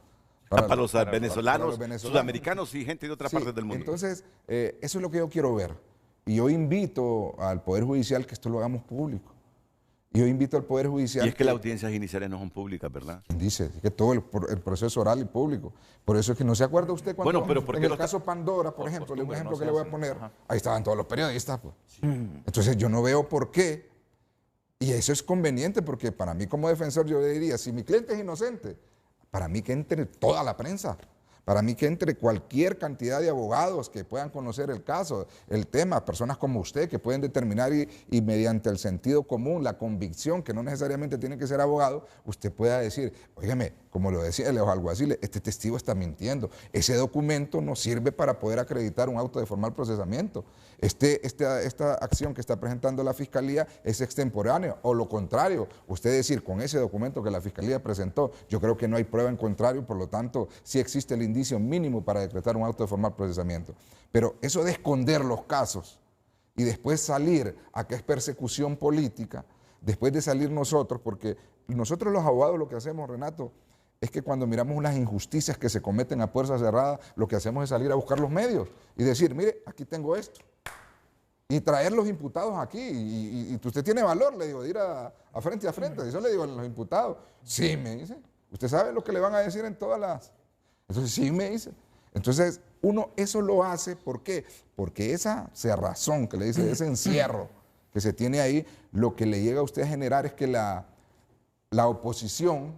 venezolanos, sudamericanos y gente de otras partes del mundo. Entonces, eso es lo que yo quiero ver. Y yo invito al Poder Judicial que esto lo hagamos público. Y yo invito al Poder Judicial... Y es que las audiencias iniciales no son públicas, ¿verdad? Dice que todo el proceso oral es público. Por eso es que no se acuerda usted cuando... Bueno, pero en el caso Pandora, por ejemplo, un ejemplo que le voy a poner, ahí estaban todos los periodistas. Pues. Sí. Entonces yo no veo por qué. Y eso es conveniente porque para mí como defensor yo le diría, si mi cliente es inocente, para mí que entre toda la prensa. Para mí que entre cualquier cantidad de abogados que puedan conocer el caso, el tema, personas como usted que pueden determinar y mediante el sentido común, la convicción, que no necesariamente tiene que ser abogado, usted pueda decir, óigame, como lo decía los alguaciles, este testigo está mintiendo. Ese documento no sirve para poder acreditar un auto de formal procesamiento. Esta acción que está presentando la Fiscalía es extemporánea, o lo contrario, usted decir, con ese documento que la Fiscalía presentó, yo creo que no hay prueba en contrario, por lo tanto, sí existe el indicio mínimo para decretar un auto de formal procesamiento. Pero eso de esconder los casos y después salir a que es persecución política, después de salir nosotros, porque nosotros los abogados lo que hacemos, Renato, es que cuando miramos las injusticias que se cometen a puerta cerrada, lo que hacemos es salir a buscar los medios y decir, mire, aquí tengo esto. Y traer los imputados aquí. Y usted tiene valor, le digo, de ir a frente a frente. Yo le digo a los imputados, sí, me dice. Usted sabe lo que le van a decir en todas las... Entonces, sí, me dice. Entonces, uno eso lo hace, ¿por qué? Porque esa cerrazón que le dice, ese encierro que se tiene ahí, lo que le llega a usted a generar es que la oposición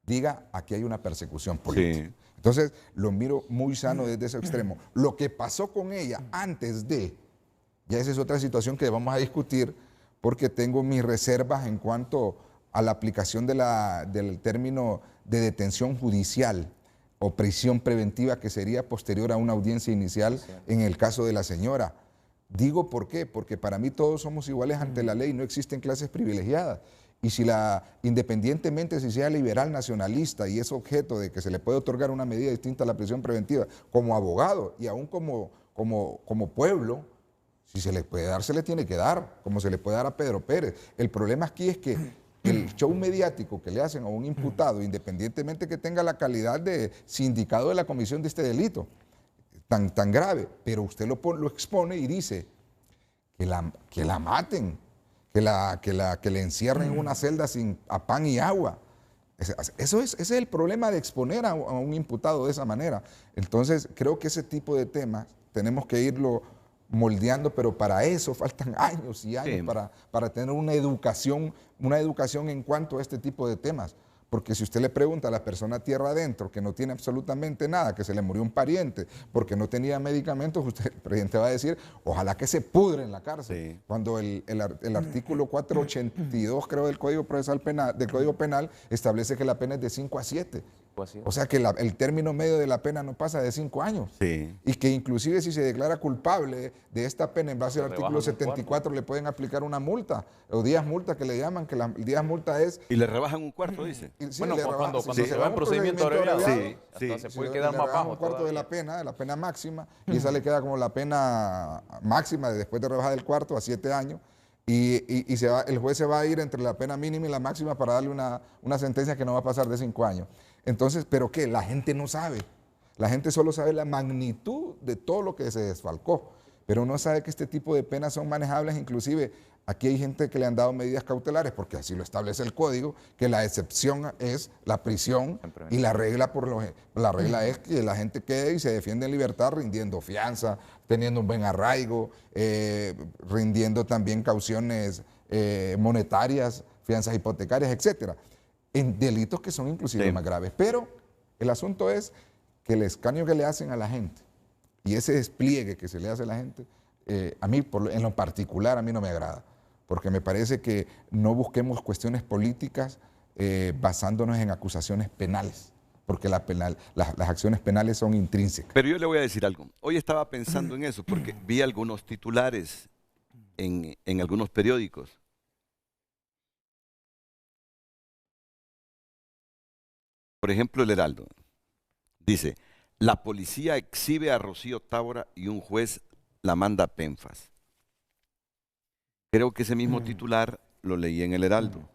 diga, aquí hay una persecución política. Sí. Entonces, lo miro muy sano desde ese extremo. Lo que pasó con ella antes de, ya esa es otra situación que vamos a discutir, porque tengo mis reservas en cuanto a la aplicación del término de detención judicial o prisión preventiva que sería posterior a una audiencia inicial en el caso de la señora. Digo, ¿por qué? Porque para mí todos somos iguales ante la ley, no existen clases privilegiadas. Y independientemente si sea liberal nacionalista y es objeto de que se le puede otorgar una medida distinta a la prisión preventiva, como abogado y aún como pueblo, si se le puede dar, se le tiene que dar, como se le puede dar a Pedro Pérez. El problema aquí es que el show mediático que le hacen a un imputado, independientemente que tenga la calidad de sindicado de la comisión de este delito, tan grave, pero usted lo expone y dice que la maten, que le encierren en una celda a pan y agua. Ese es el problema de exponer a un imputado de esa manera. Entonces, creo que ese tipo de temas tenemos que irlo moldeando, pero para eso faltan años y años para tener una educación en cuanto a este tipo de temas. Porque si usted le pregunta a la persona tierra adentro que no tiene absolutamente nada, que se le murió un pariente porque no tenía medicamentos, el presidente va a decir, ojalá que se pudre en la cárcel. Sí. Cuando el artículo 482, creo, del Código Procesal Penal, del Código Penal establece que la pena es de 5 a 7. Así es. O sea que el término medio de la pena no pasa de 5 años. Sí. Y que inclusive si se declara culpable de esta pena en base al Se artículo rebajan un 74 le pueden aplicar una multa, o días multa que le llaman, que la días multa es... Y le rebajan un cuarto, dice. Sí, Bueno, le cuando rebajan- se va en procedimiento abreviado, Sí, hasta se Sí, puede le quedar más rebajan bajo un cuarto todavía. de la pena máxima, y esa le queda como la pena máxima después de rebajar el cuarto a 7 años, y el juez se va a ir entre la pena mínima y la máxima para darle una sentencia que no va a pasar de 5 años. Entonces, ¿pero qué? La gente no sabe. La gente solo sabe la magnitud de todo lo que se desfalcó, pero no sabe que este tipo de penas son manejables. Inclusive aquí hay gente que le han dado medidas cautelares, porque así lo establece el código, que la excepción es la prisión y la regla es que la gente quede y se defiende en libertad rindiendo fianza, teniendo un buen arraigo, rindiendo también cauciones monetarias, fianzas hipotecarias, etcétera, en delitos que son inclusive más graves. Pero el asunto es que el escarnio que le hacen a la gente y ese despliegue que se le hace a la gente, a mí en lo particular a mí no me agrada, porque me parece que no busquemos cuestiones políticas basándonos en acusaciones penales, porque las acciones penales son intrínsecas. Pero yo le voy a decir algo. Hoy estaba pensando en eso, porque vi algunos titulares en algunos periódicos. Por ejemplo, el Heraldo dice: la policía exhibe a Rocío Tábora y un juez la manda a Penfas. Creo que ese mismo titular lo leí en el Heraldo.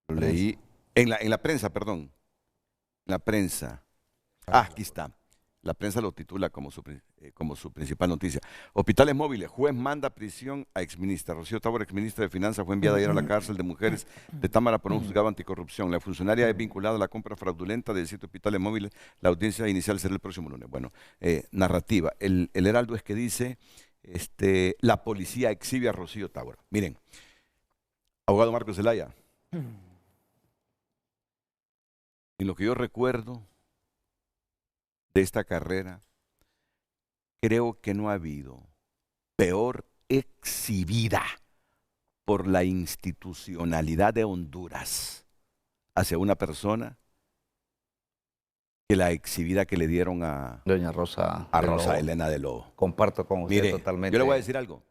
Lo leí en la prensa, perdón. En la prensa. Aquí está. La prensa lo titula como su principal noticia. Hospitales móviles. Juez manda a prisión a exministra. Rocío Tábora, exministra de Finanzas, fue enviada ayer a la cárcel de mujeres de Támara por un juzgado anticorrupción. La funcionaria es vinculada a la compra fraudulenta de 7 hospitales móviles. La audiencia inicial será el próximo lunes. Bueno, narrativa. El Heraldo es que dice, la policía exhibe a Rocío Tábora. Miren, abogado Marcos Zelaya, en lo que yo recuerdo de esta carrera, creo que no ha habido peor exhibida por la institucionalidad de Honduras hacia una persona que la exhibida que le dieron a Doña Rosa, a Rosa Elena de Lobo. Comparto con usted. Mire, totalmente. Yo le voy a decir algo.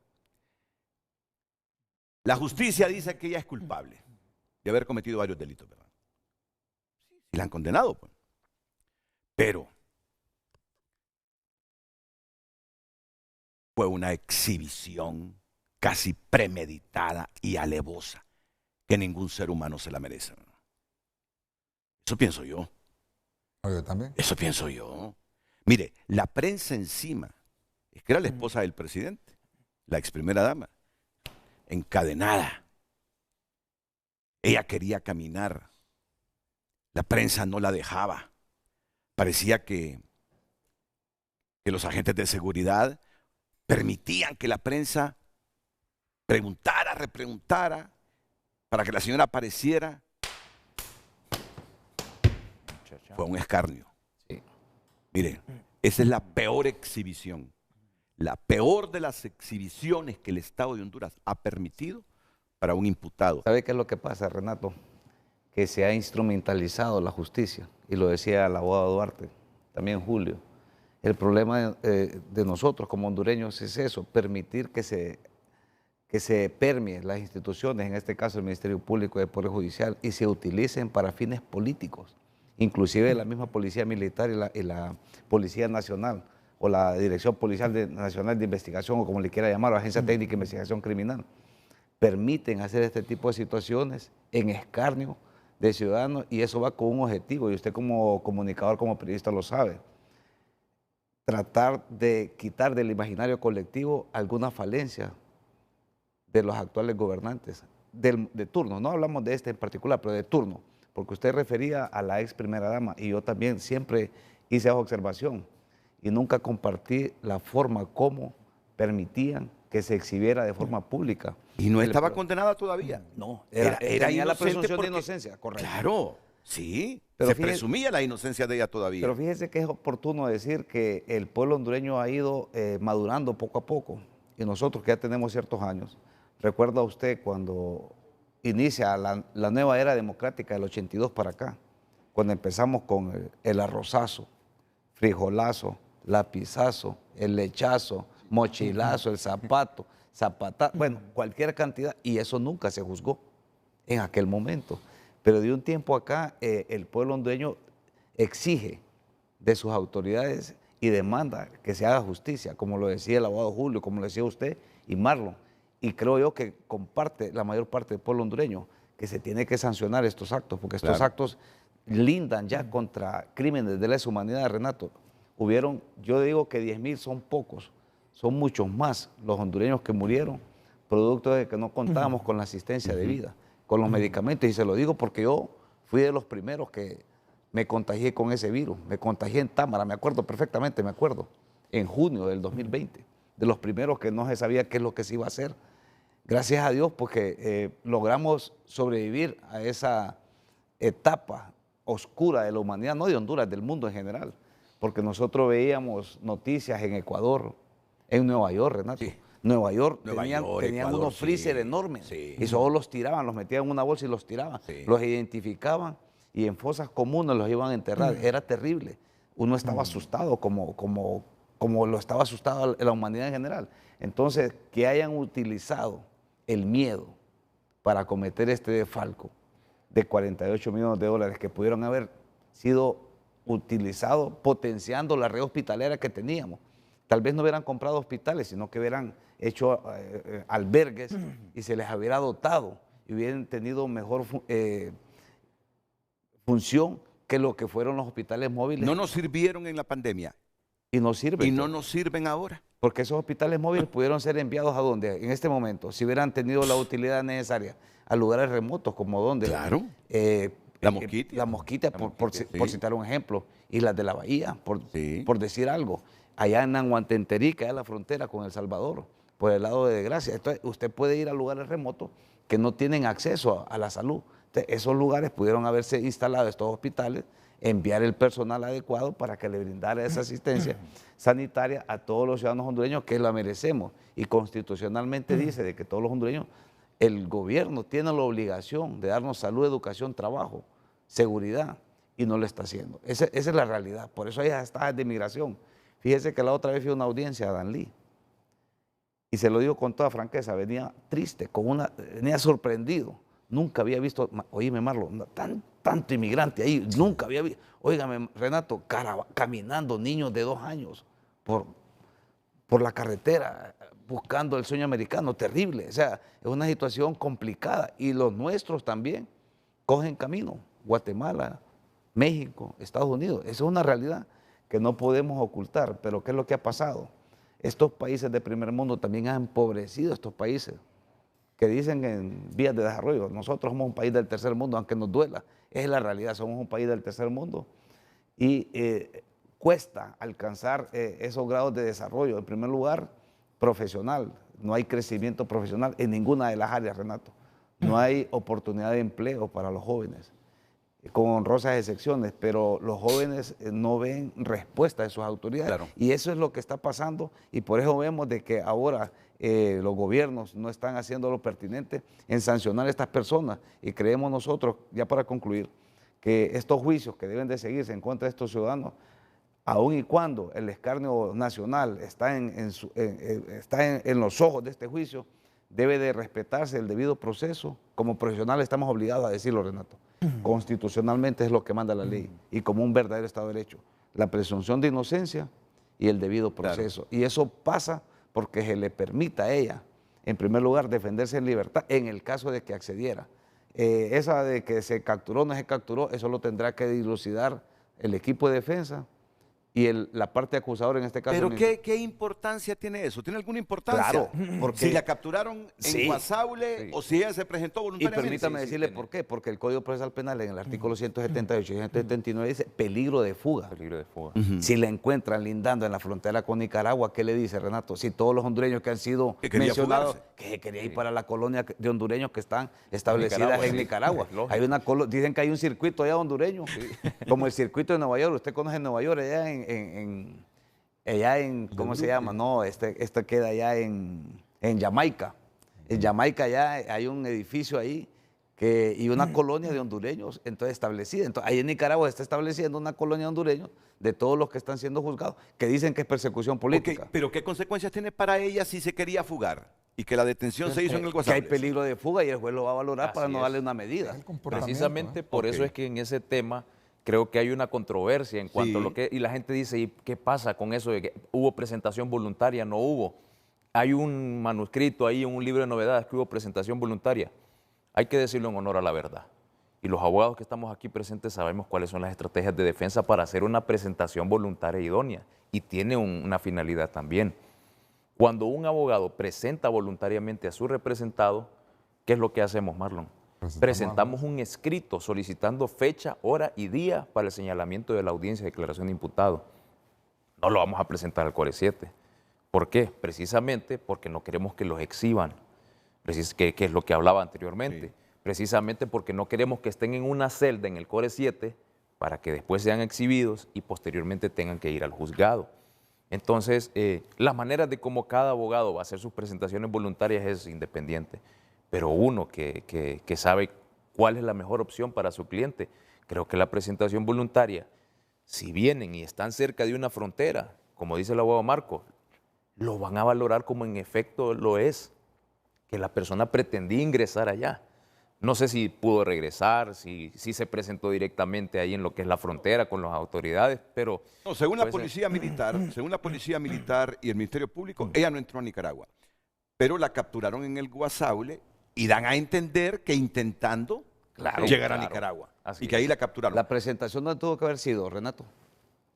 La justicia dice que ella es culpable de haber cometido varios delitos, ¿verdad? Y la han condenado, pues. Pero fue una exhibición casi premeditada y alevosa que ningún ser humano se la merece. Eso pienso yo. Yo también. Eso pienso yo. Mire, la prensa encima, es que era la esposa del presidente, la ex primera dama, encadenada. Ella quería caminar. La prensa no la dejaba. Parecía que los agentes de seguridad permitían que la prensa preguntara, repreguntara, para que la señora apareciera. Fue un escarnio. Sí. Mire, esa es la peor exhibición, la peor de las exhibiciones que el Estado de Honduras ha permitido para un imputado. ¿Sabe qué es lo que pasa, Renato? Que se ha instrumentalizado la justicia, y lo decía el abogado Duarte, también Julio. El problema de nosotros como hondureños es eso, permitir que se permeen las instituciones, en este caso el Ministerio Público y el Poder Judicial, y se utilicen para fines políticos. Inclusive la misma Policía Militar y la Policía Nacional, o la Dirección Policial Nacional de Investigación, o como le quiera llamar, o Agencia Técnica de Investigación Criminal, permiten hacer este tipo de situaciones en escarnio de ciudadanos, y eso va con un objetivo, y usted como comunicador, como periodista lo sabe: tratar de quitar del imaginario colectivo alguna falencia de los actuales gobernantes, de turno. No hablamos de este en particular, pero de turno, porque usted refería a la ex primera dama, y yo también siempre hice esa observación, y nunca compartí la forma como permitían que se exhibiera de forma pública. Y no estaba condenada todavía. No, era tenía la inocente presunción porque, de inocencia, correcto. Claro, sí, Pero se fíjese, presumía la inocencia de ella todavía. Pero fíjese que es oportuno decir que el pueblo hondureño ha ido madurando poco a poco, y nosotros que ya tenemos ciertos años, recuerda usted cuando inicia la nueva era democrática del 82 para acá, cuando empezamos con el arrozazo, frijolazo, lapizazo, el lechazo, mochilazo, el zapato, bueno, cualquier cantidad, y eso nunca se juzgó en aquel momento. Pero de un tiempo acá, el pueblo hondureño exige de sus autoridades y demanda que se haga justicia, como lo decía el abogado Julio, como lo decía usted y Marlon. Y creo yo que comparte la mayor parte del pueblo hondureño que se tiene que sancionar estos actos, porque estos actos lindan ya contra crímenes de lesa humanidad, Renato. Hubieron, yo digo que 10.000 son pocos, son muchos más los hondureños que murieron, producto de que no contábamos con la asistencia de vida, con los medicamentos, y se lo digo porque yo fui de los primeros que me contagié con ese virus, me contagié en Támara, me acuerdo perfectamente, en junio del 2020, de los primeros que no se sabía qué es lo que se iba a hacer. Gracias a Dios, porque logramos sobrevivir a esa etapa oscura de la humanidad, no de Honduras, del mundo en general, porque nosotros veíamos noticias en Ecuador, en Nueva York, Renato. Sí. Nueva York tenían Ecuador, unos freezer enormes y solo los tiraban, los metían en una bolsa y los tiraban, los identificaban y en fosas comunes los iban a enterrar. Era terrible. Uno estaba asustado como lo estaba asustado la humanidad en general. Entonces, que hayan utilizado el miedo para cometer este desfalco de 48 millones de dólares que pudieron haber sido utilizados potenciando la red hospitalera que teníamos. Tal vez no hubieran comprado hospitales, sino que hubieran hecho albergues y se les hubiera dotado y hubieran tenido mejor función que lo que fueron los hospitales móviles. No nos sirvieron en la pandemia. Y no sirven. Y no nos sirven ahora. Porque esos hospitales móviles pudieron ser enviados a donde, en este momento, si hubieran tenido la utilidad necesaria, a lugares remotos como donde. Claro. La Mosquitia. Por citar un ejemplo. Islas de la Bahía, por decir algo. Allá en Nanhuantenterí, que es la frontera con El Salvador, por el lado de Desgracia. Entonces, usted puede ir a lugares remotos que no tienen acceso a la salud. Entonces, esos lugares pudieron haberse instalado estos hospitales, enviar el personal adecuado para que le brindara esa asistencia sanitaria a todos los ciudadanos hondureños que la merecemos. Y constitucionalmente dice de que todos los hondureños, el gobierno tiene la obligación de darnos salud, educación, trabajo, seguridad, y no lo está haciendo. Esa es la realidad. Por eso hay esas tasas de migración. Fíjese que la otra vez fui a una audiencia a Danlí, y se lo digo con toda franqueza, venía triste, venía sorprendido. Nunca había visto, oíme Marlon, tanto inmigrante ahí, nunca había visto. Óigame, Renato, caminando niños de 2 años por la carretera, buscando el sueño americano, terrible. O sea, es una situación complicada. Y los nuestros también cogen camino, Guatemala, México, Estados Unidos. Esa es una realidad que no podemos ocultar. Pero ¿qué es lo que ha pasado? Estos países de primer mundo también han empobrecido a estos países que dicen en vías de desarrollo. Nosotros somos un país del tercer mundo, aunque nos duela. Es la realidad, somos un país del tercer mundo. Y cuesta alcanzar esos grados de desarrollo. En primer lugar, profesional. No hay crecimiento profesional en ninguna de las áreas, Renato. No hay oportunidad de empleo para los jóvenes, con honrosas excepciones, pero los jóvenes no ven respuesta de sus autoridades. Claro. Y eso es lo que está pasando, y por eso vemos de que ahora los gobiernos no están haciendo lo pertinente en sancionar a estas personas, y creemos nosotros, ya para concluir, que estos juicios que deben de seguirse en contra de estos ciudadanos, aun y cuando el escarnio nacional está en los ojos de este juicio, debe de respetarse el debido proceso. Como profesionales estamos obligados a decirlo, Renato. Constitucionalmente es lo que manda la ley, y como un verdadero Estado de Derecho, la presunción de inocencia y el debido proceso. Claro. Y eso pasa porque se le permita a ella, en primer lugar, defenderse en libertad en el caso de que accediera. Esa de que se capturó o no se capturó, eso lo tendrá que dilucidar el equipo de defensa y la parte acusadora en este caso. ¿Pero qué importancia tiene eso? ¿Tiene alguna importancia? Claro, porque si la capturaron en Guasaule o si ella se presentó voluntariamente. Y permítame decirle por qué, porque el Código Procesal Penal en el artículo 178 y 179 dice peligro de fuga. Peligro de fuga. Si la encuentran lindando en la frontera con Nicaragua, ¿qué le dice, Renato? Si todos los hondureños que han sido mencionados, que quería ir para la colonia de hondureños que están establecidas en Nicaragua. Hay dicen que hay un circuito allá hondureño, como el circuito de Nueva York. Usted conoce Nueva York, allá ¿cómo se llama? No, este queda allá en Jamaica. En Jamaica ya hay un edificio ahí y una colonia de hondureños entonces establecida. Entonces, ahí en Nicaragua se está estableciendo una colonia de hondureños de todos los que están siendo juzgados, que dicen que es persecución política. Okay, pero ¿qué consecuencias tiene para ella si se quería fugar y que la detención se hizo en el Que Guasable? hay peligro de fuga y el juez lo va a valorar para no darle una medida. Precisamente por eso es que en ese tema creo que hay una controversia en cuanto a lo que... Y la gente dice, ¿y qué pasa con eso de que hubo presentación voluntaria? No hubo. Hay un manuscrito ahí, un libro de novedades que hubo presentación voluntaria. Hay que decirlo en honor a la verdad. Y los abogados que estamos aquí presentes sabemos cuáles son las estrategias de defensa para hacer una presentación voluntaria idónea. Y tiene una finalidad también. Cuando un abogado presenta voluntariamente a su representado, ¿qué es lo que hacemos, Marlon? Presentamos un escrito solicitando fecha, hora y día para el señalamiento de la audiencia de declaración de imputado. No lo vamos a presentar al Core 7. ¿Por qué? Precisamente porque no queremos que los exhiban, que es lo que hablaba anteriormente. Sí. Precisamente porque no queremos que estén en una celda en el Core 7 para que después sean exhibidos y posteriormente tengan que ir al juzgado. Entonces, las maneras de cómo cada abogado va a hacer sus presentaciones voluntarias es independiente, pero uno que sabe cuál es la mejor opción para su cliente, creo que la presentación voluntaria, si vienen y están cerca de una frontera, como dice el abogado Marco, lo van a valorar como en efecto lo es, que la persona pretendía ingresar allá. No sé si pudo regresar, si se presentó directamente ahí en lo que es la frontera con las autoridades, pero... No, según la policía militar, y el Ministerio Público, ella no entró a Nicaragua, pero la capturaron en el Guasable y dan a entender que intentando llegar a Nicaragua. Y que ahí la capturaron. La presentación no tuvo que haber sido, Renato,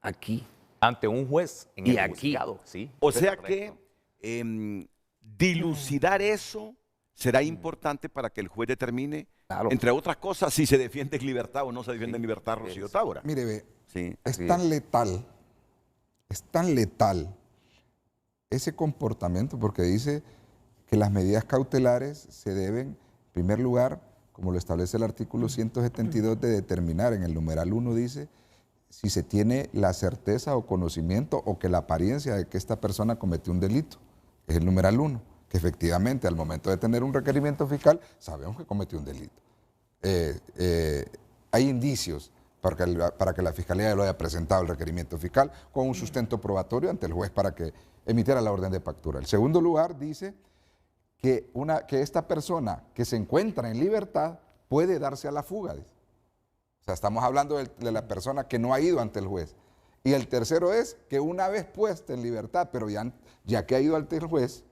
aquí. Ante un juez en el juzgado. Sí, o sea que dilucidar eso será importante para que el juez determine, entre otras cosas, si se defiende en libertad o no se defiende en libertad a Rocío Tábora. Mire, ve, es tan letal ese comportamiento, porque dice que las medidas cautelares se deben, en primer lugar, como lo establece el artículo 172, de determinar, en el numeral 1 dice, si se tiene la certeza o conocimiento o que la apariencia de que esta persona cometió un delito. Es el numeral 1, que efectivamente al momento de tener un requerimiento fiscal sabemos que cometió un delito. Hay indicios para que la Fiscalía lo haya presentado el requerimiento fiscal con un sustento probatorio ante el juez para que emitiera la orden de captura. El segundo lugar dice que esta persona que se encuentra en libertad puede darse a la fuga. O sea, estamos hablando de la persona que no ha ido ante el juez. Y el tercero es que una vez puesta en libertad, pero ya que ha ido ante el juez,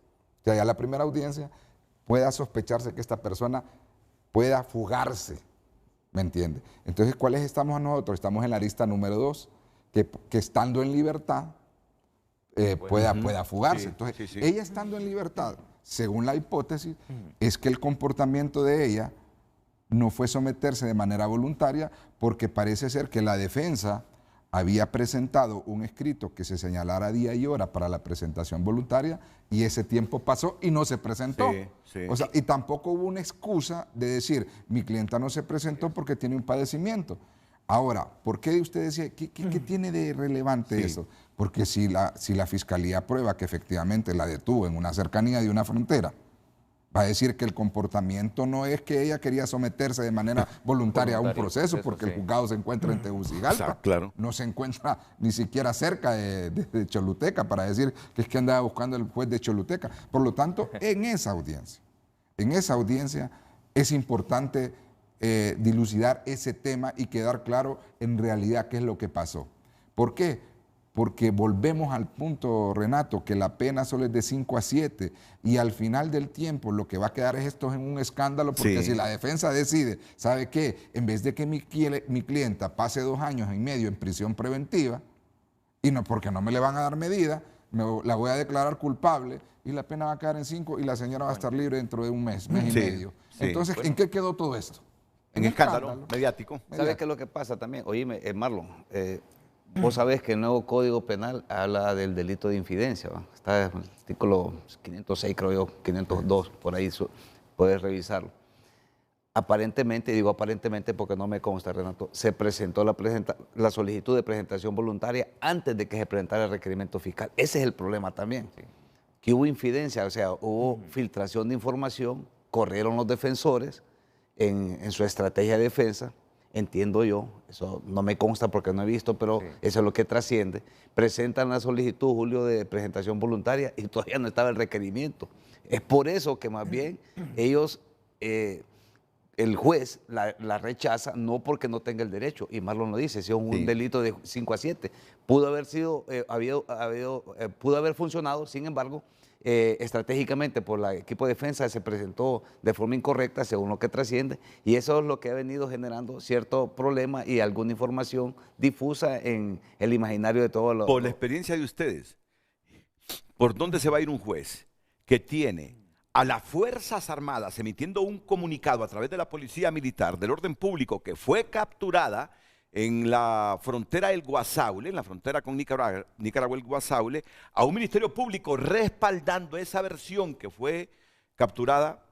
ya la primera audiencia, pueda sospecharse que esta persona pueda fugarse, ¿me entiende? Entonces, ¿cuáles estamos nosotros? Estamos en la lista número 2, que estando en libertad pueda fugarse. Sí, entonces, ella estando en libertad, según la hipótesis, es que el comportamiento de ella no fue someterse de manera voluntaria, porque parece ser que la defensa había presentado un escrito que se señalara día y hora para la presentación voluntaria y ese tiempo pasó y no se presentó. O sea, y tampoco hubo una excusa de decir, mi clienta no se presentó porque tiene un padecimiento. Ahora, ¿por qué usted decía, qué tiene de relevante eso? Porque si la Fiscalía prueba que efectivamente la detuvo en una cercanía de una frontera, va a decir que el comportamiento no es que ella quería someterse de manera voluntaria a un proceso, porque el juzgado se encuentra en Tegucigalpa, no se encuentra ni siquiera cerca de Choluteca para decir que es que andaba buscando el juez de Choluteca. Por lo tanto, en esa audiencia es importante dilucidar ese tema y quedar claro en realidad qué es lo que pasó. ¿Por qué? Porque volvemos al punto, Renato, que la pena solo es de 5 a 7 y al final del tiempo lo que va a quedar es esto en un escándalo, porque si la defensa decide, ¿sabe qué? En vez de que mi clienta pase 2 años y medio en prisión preventiva, y no porque no me le van a dar medida, la voy a declarar culpable y la pena va a quedar en 5 y la señora va a estar libre dentro de un mes y medio. Entonces, ¿en qué quedó todo esto? En escándalo mediático. ¿Sabes qué es lo que pasa también? Oíme, Marlon, vos sabés que el nuevo Código Penal habla del delito de infidencia, ¿va? Está en el artículo 506, creo yo, 502, por ahí puedes revisarlo. Aparentemente, digo aparentemente porque no me consta, Renato, se presentó la solicitud de presentación voluntaria antes de que se presentara el requerimiento fiscal. Ese es el problema también, que hubo infidencia, o sea, hubo filtración de información, corrieron los defensores en su estrategia de defensa, entiendo yo, eso no me consta porque no he visto, pero eso es lo que trasciende, presentan la solicitud, Julio, de presentación voluntaria y todavía no estaba el requerimiento. Es por eso que más bien ellos, el juez la rechaza, no porque no tenga el derecho, y Marlon lo dice, si es un delito de 5 a 7, pudo haber sido, pudo haber funcionado, sin embargo, estratégicamente por el equipo de defensa se presentó de forma incorrecta según lo que trasciende, y eso es lo que ha venido generando cierto problema y alguna información difusa en el imaginario de todos los... Por la experiencia de ustedes, ¿por dónde se va a ir un juez que tiene a las Fuerzas Armadas emitiendo un comunicado a través de la Policía Militar del orden público que fue capturada en la frontera del Guasaule, en la frontera con Nicaragua el Guasaule, a un Ministerio Público respaldando esa versión que fue capturada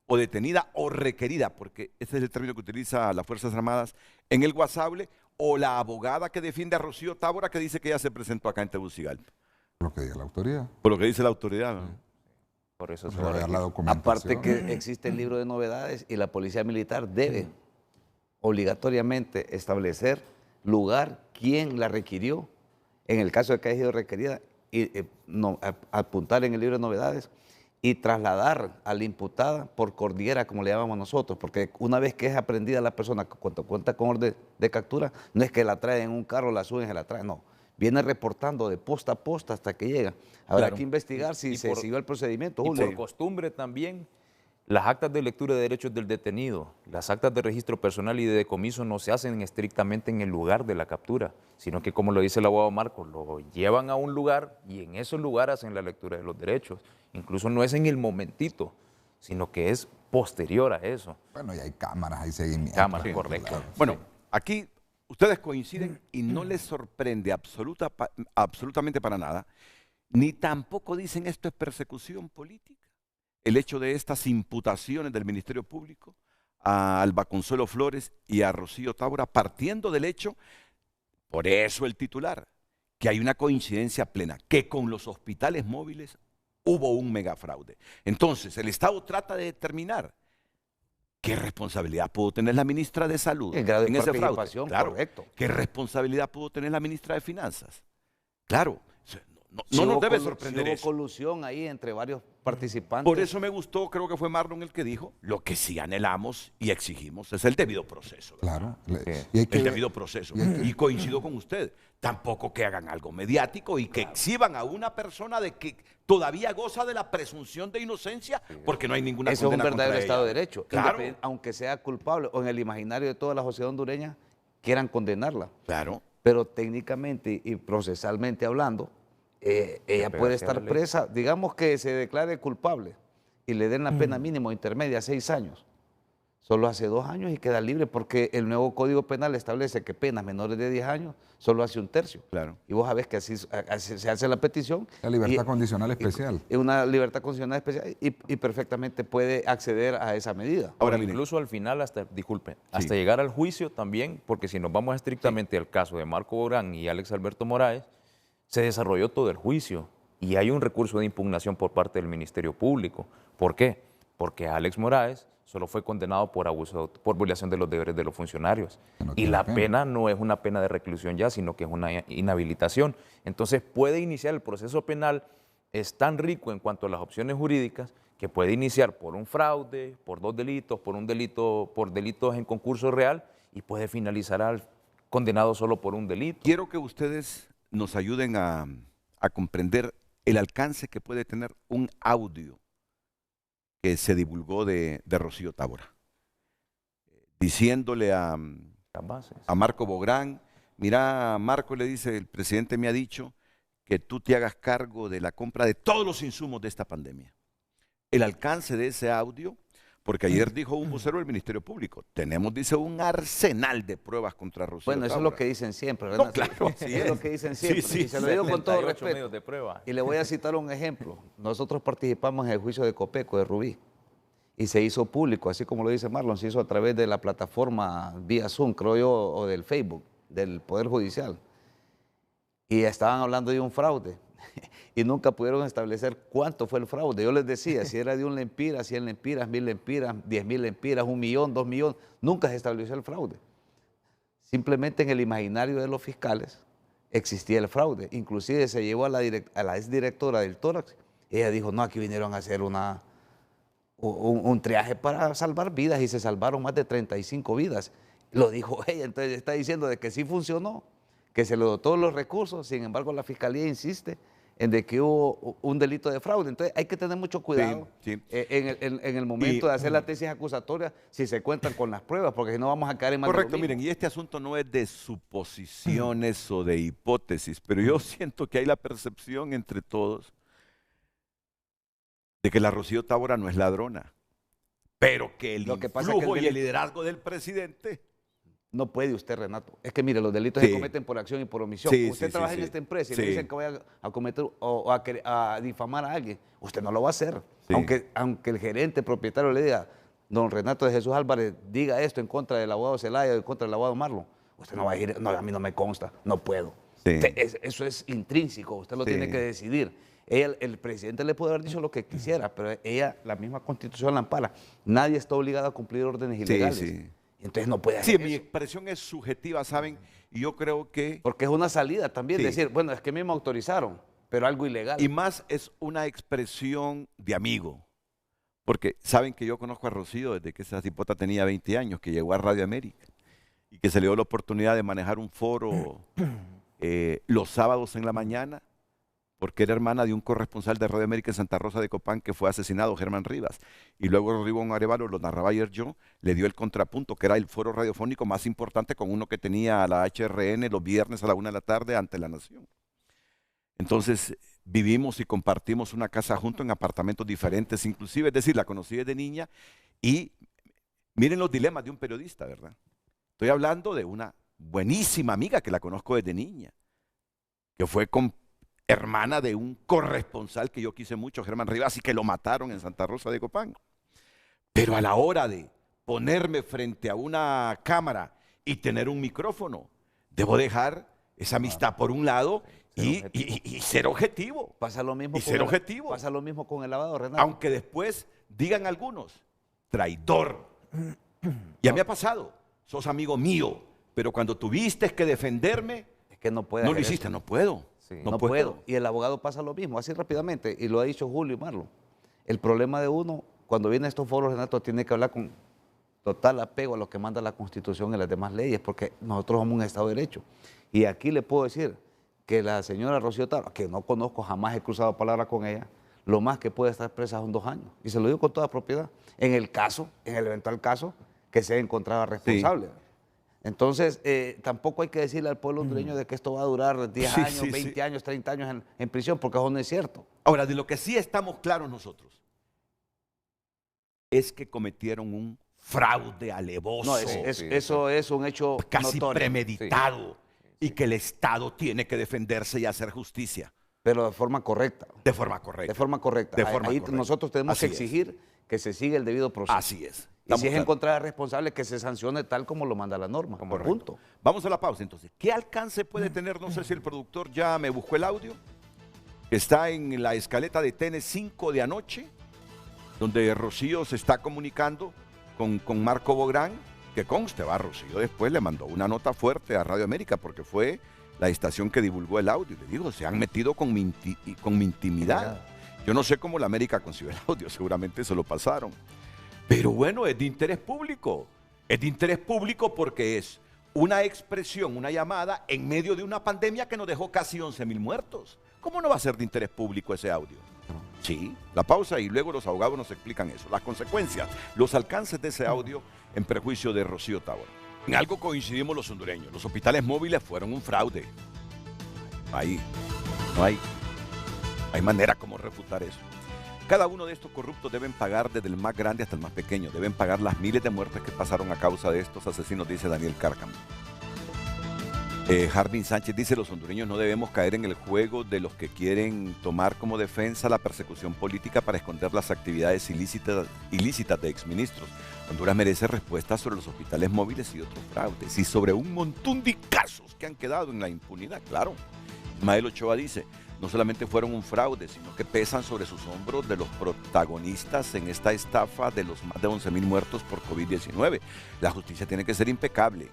o detenida o requerida, porque ese es el término que utiliza las Fuerzas Armadas en el Guasaule, o la abogada que defiende a Rocío Tábora que dice que ella se presentó acá en Tegucigalpa? Por lo que dice la autoridad. Por lo que dice la autoridad, ¿no? Por eso Pues se va a dar la documentación. aparte que existe el libro de novedades y la Policía Militar debe obligatoriamente establecer lugar, quién la requirió, en el caso de que haya sido requerida, y apuntar en el libro de novedades y trasladar a la imputada por cordillera, como le llamamos nosotros, porque una vez que es aprendida la persona, cuando cuenta con orden de captura, no es que la traen en un carro, la suben y se la traen, no. Viene reportando de posta a posta hasta que llega. Habrá que investigar si se siguió el procedimiento, Julio. Y por costumbre también, las actas de lectura de derechos del detenido, las actas de registro personal y de decomiso no se hacen estrictamente en el lugar de la captura, sino que, como lo dice el abogado Marcos, lo llevan a un lugar y en ese lugar hacen la lectura de los derechos. Incluso no es en el momentito, sino que es posterior a eso. Bueno, y hay cámaras, hay seguimiento. Cámaras, correcto. Claro. Bueno, aquí ustedes coinciden y no les sorprende absolutamente para nada, ni tampoco dicen esto es persecución política. El hecho de estas imputaciones del Ministerio Público a Alba Consuelo Flores y a Rocío Tábora, partiendo del hecho, por eso el titular, que hay una coincidencia plena, que con los hospitales móviles hubo un megafraude. Entonces, el Estado trata de determinar qué responsabilidad pudo tener la ministra de Salud El grado de en ese fraude. participación, Claro. correcto. ¿Qué responsabilidad pudo tener la ministra de Finanzas? Claro. No Si nos debe si sorprender hubo eso. colusión ahí entre varios participantes. Por eso me gustó, creo que fue Marlon el que dijo, lo que sí anhelamos y exigimos es el debido proceso. ¿verdad? Claro. Sí. Y hay que El ver- debido proceso. y hay que- Y coincido con usted. Tampoco que hagan algo mediático y que exhiban a una persona de que todavía goza de la presunción de inocencia porque no hay ninguna Eso es un condena contra verdadero Estado de ella. Derecho. Claro. Aunque sea culpable o en el imaginario de toda la sociedad hondureña quieran condenarla. Claro. Pero técnicamente y procesalmente hablando, ella puede estar presa, digamos que se declare culpable y le den la pena mínima o intermedia, 6 años. Solo hace 2 años y queda libre porque el nuevo Código Penal establece que penas menores de 10 años solo hace 1/3. Claro. Y vos sabés que así se hace la petición. La libertad condicional especial. Es una libertad condicional especial y perfectamente puede acceder a esa medida. Ahora, mire. incluso al final, hasta llegar al juicio también, porque si nos vamos estrictamente al caso de Marco Bográn y Alex Alberto Moraes, se desarrolló todo el juicio y hay un recurso de impugnación por parte del Ministerio Público. ¿Por qué? Porque Alex Moraes solo fue condenado por por violación de los deberes de los funcionarios. Que no Y tiene la pena. pena no es una pena de reclusión ya, sino que es una inhabilitación. Entonces puede iniciar el proceso penal, es tan rico en cuanto a las opciones jurídicas, que puede iniciar por un fraude, por 2 delitos, por delitos en concurso real, y puede finalizar al condenado solo por un delito. Quiero que ustedes nos ayuden a comprender el alcance que puede tener un audio que se divulgó de Rocío Tábora, diciéndole a Marco Bográn, mira, Marco, le dice, el presidente me ha dicho que tú te hagas cargo de la compra de todos los insumos de esta pandemia. El alcance de ese audio, porque ayer dijo un vocero del Ministerio Público, tenemos, dice, un arsenal de pruebas contra Rocío Bueno, eso es Tábora. lo que dicen siempre, ¿verdad? No, claro, Sí, es lo que dicen siempre. Sí, Y se lo digo con todo 78 respeto. medios de prueba. Y le voy a citar un ejemplo. Nosotros participamos en el juicio de Copeco, de Rubí, y se hizo público, así como lo dice Marlon, se hizo a través de la plataforma vía Zoom, creo yo, o del Facebook, del Poder Judicial. Y estaban hablando de un fraude. y nunca pudieron establecer cuánto fue el fraude. Yo les decía, si era de 1 lempira, 100 lempiras, 1000 lempiras, 10.000 lempiras, 1 millón, 2 millones, nunca se estableció el fraude. Simplemente en el imaginario de los fiscales existía el fraude. Inclusive se llevó a la exdirectora del tórax. Ella dijo, no, aquí vinieron a hacer un triaje para salvar vidas y se salvaron más de 35 vidas. Lo dijo ella, entonces está diciendo de que sí funcionó, que se le dotó los recursos, sin embargo la fiscalía insiste en de que hubo un delito de fraude. Entonces hay que tener mucho cuidado en el momento de hacer la tesis acusatoria si se cuentan con las pruebas, porque si no vamos a caer en mal. Correcto, miren, y este asunto no es de suposiciones o de hipótesis, pero yo siento que hay la percepción entre todos de que la Rocío Tábora no es ladrona, pero que el influjo y el liderazgo del presidente... No puede usted, Renato. Es que mire, los delitos se cometen por acción y por omisión. Usted trabaja en esta empresa y le dicen que vaya a cometer o a difamar a alguien. Usted no lo va a hacer. Aunque el gerente propietario le diga, don Renato de Jesús Álvarez, diga esto en contra del abogado Zelaya o en contra del abogado Marlon. Usted no va a decir, no, a mí no me consta, no puedo. Eso es intrínseco, usted lo tiene que decidir. El presidente le puede haber dicho lo que quisiera, pero ella, la misma Constitución la ampara. Nadie está obligado a cumplir órdenes ilegales. Entonces no puede hacer mi expresión es subjetiva, ¿saben? Y yo creo que... Porque es una salida también, decir, bueno, es que a mí me autorizaron, pero algo ilegal. Y más es una expresión de amigo. Porque saben que yo conozco a Rocío desde que esa cipota tenía 20 años, que llegó a Radio América y que se le dio la oportunidad de manejar un foro los sábados en la mañana, porque era hermana de un corresponsal de Radio América en Santa Rosa de Copán que fue asesinado, Germán Rivas. Y luego Rodrigo Arevalo, lo narraba ayer yo, le dio el contrapunto, que era el foro radiofónico más importante con uno que tenía a la HRN los viernes a la 1 de la tarde ante La Nación. Entonces vivimos y compartimos una casa juntos en apartamentos diferentes, inclusive, es decir, la conocí desde niña y miren los dilemas de un periodista, ¿verdad? Estoy hablando de una buenísima amiga que la conozco desde niña, que fue hermana de un corresponsal que yo quise mucho, Germán Rivas, y que lo mataron en Santa Rosa de Copán. Pero a la hora de ponerme frente a una cámara y tener un micrófono, debo dejar esa amistad por un lado y ser objetivo. Pasa lo mismo Pasa lo mismo con el lavado, Renato. Aunque después digan algunos, traidor. Ya me ha pasado, sos amigo mío, pero cuando tuviste que defenderme, es que no puedes. No lo hiciste, no puedo. No puedo. Y el abogado pasa lo mismo, así rápidamente, y lo ha dicho Julio y Marlon. El problema de uno, cuando viene a estos foros, Renato, tiene que hablar con total apego a lo que manda la Constitución y las demás leyes, porque nosotros somos un Estado de Derecho. Y aquí le puedo decir que la señora Rocío Tábara, que no conozco, jamás he cruzado palabra con ella, lo más que puede estar presa son 2 años. Y se lo digo con toda propiedad. En el eventual caso, que sea encontrada responsable. Entonces, tampoco hay que decirle al pueblo hondureño de que esto va a durar 10 años, 20 años, 30 años en prisión, porque eso no es cierto. Ahora, de lo que sí estamos claros nosotros, es que cometieron un fraude alevoso. No, eso es un hecho casi notorio, premeditado, y que el Estado tiene que defenderse y hacer justicia. Pero de forma correcta. De forma correcta. De forma correcta. Ahí nosotros tenemos que exigir que se siga el debido proceso. Así es. Y si es encontrada responsable, que se sancione tal como lo manda la norma. Punto. Vamos a la pausa entonces. ¿Qué alcance puede tener? No sé si el productor ya me buscó el audio. Está en la escaleta de TN5 de anoche, donde Rocío se está comunicando con Marco Bográn, que conste, Rocío después le mandó una nota fuerte a Radio América, porque fue la estación que divulgó el audio. Le digo, se han metido con mi intimidad. Yo no sé cómo la América consiguió el audio, seguramente se lo pasaron. Pero bueno, es de interés público. Es de interés público porque es una expresión, una llamada en medio de una pandemia que nos dejó casi 11.000 muertos. ¿Cómo no va a ser de interés público ese audio? Sí, la pausa y luego los abogados nos explican eso. Las consecuencias, los alcances de ese audio en perjuicio de Rocío Tábara. En algo coincidimos los hondureños. Los hospitales móviles fueron un fraude. No hay manera como refutar eso. Cada uno de estos corruptos deben pagar, desde el más grande hasta el más pequeño, deben pagar las miles de muertes que pasaron a causa de estos asesinos, dice Daniel Cárcamo. Jarvin Sánchez dice, los hondureños no debemos caer en el juego de los que quieren tomar como defensa la persecución política para esconder las actividades ilícitas de exministros. Honduras merece respuestas sobre los hospitales móviles y otros fraudes y sobre un montón de casos que han quedado en la impunidad, claro. Ismael Ochoa dice, no solamente fueron un fraude, sino que pesan sobre sus hombros de los protagonistas en esta estafa de los más de 11.000 muertos por COVID-19. La justicia tiene que ser impecable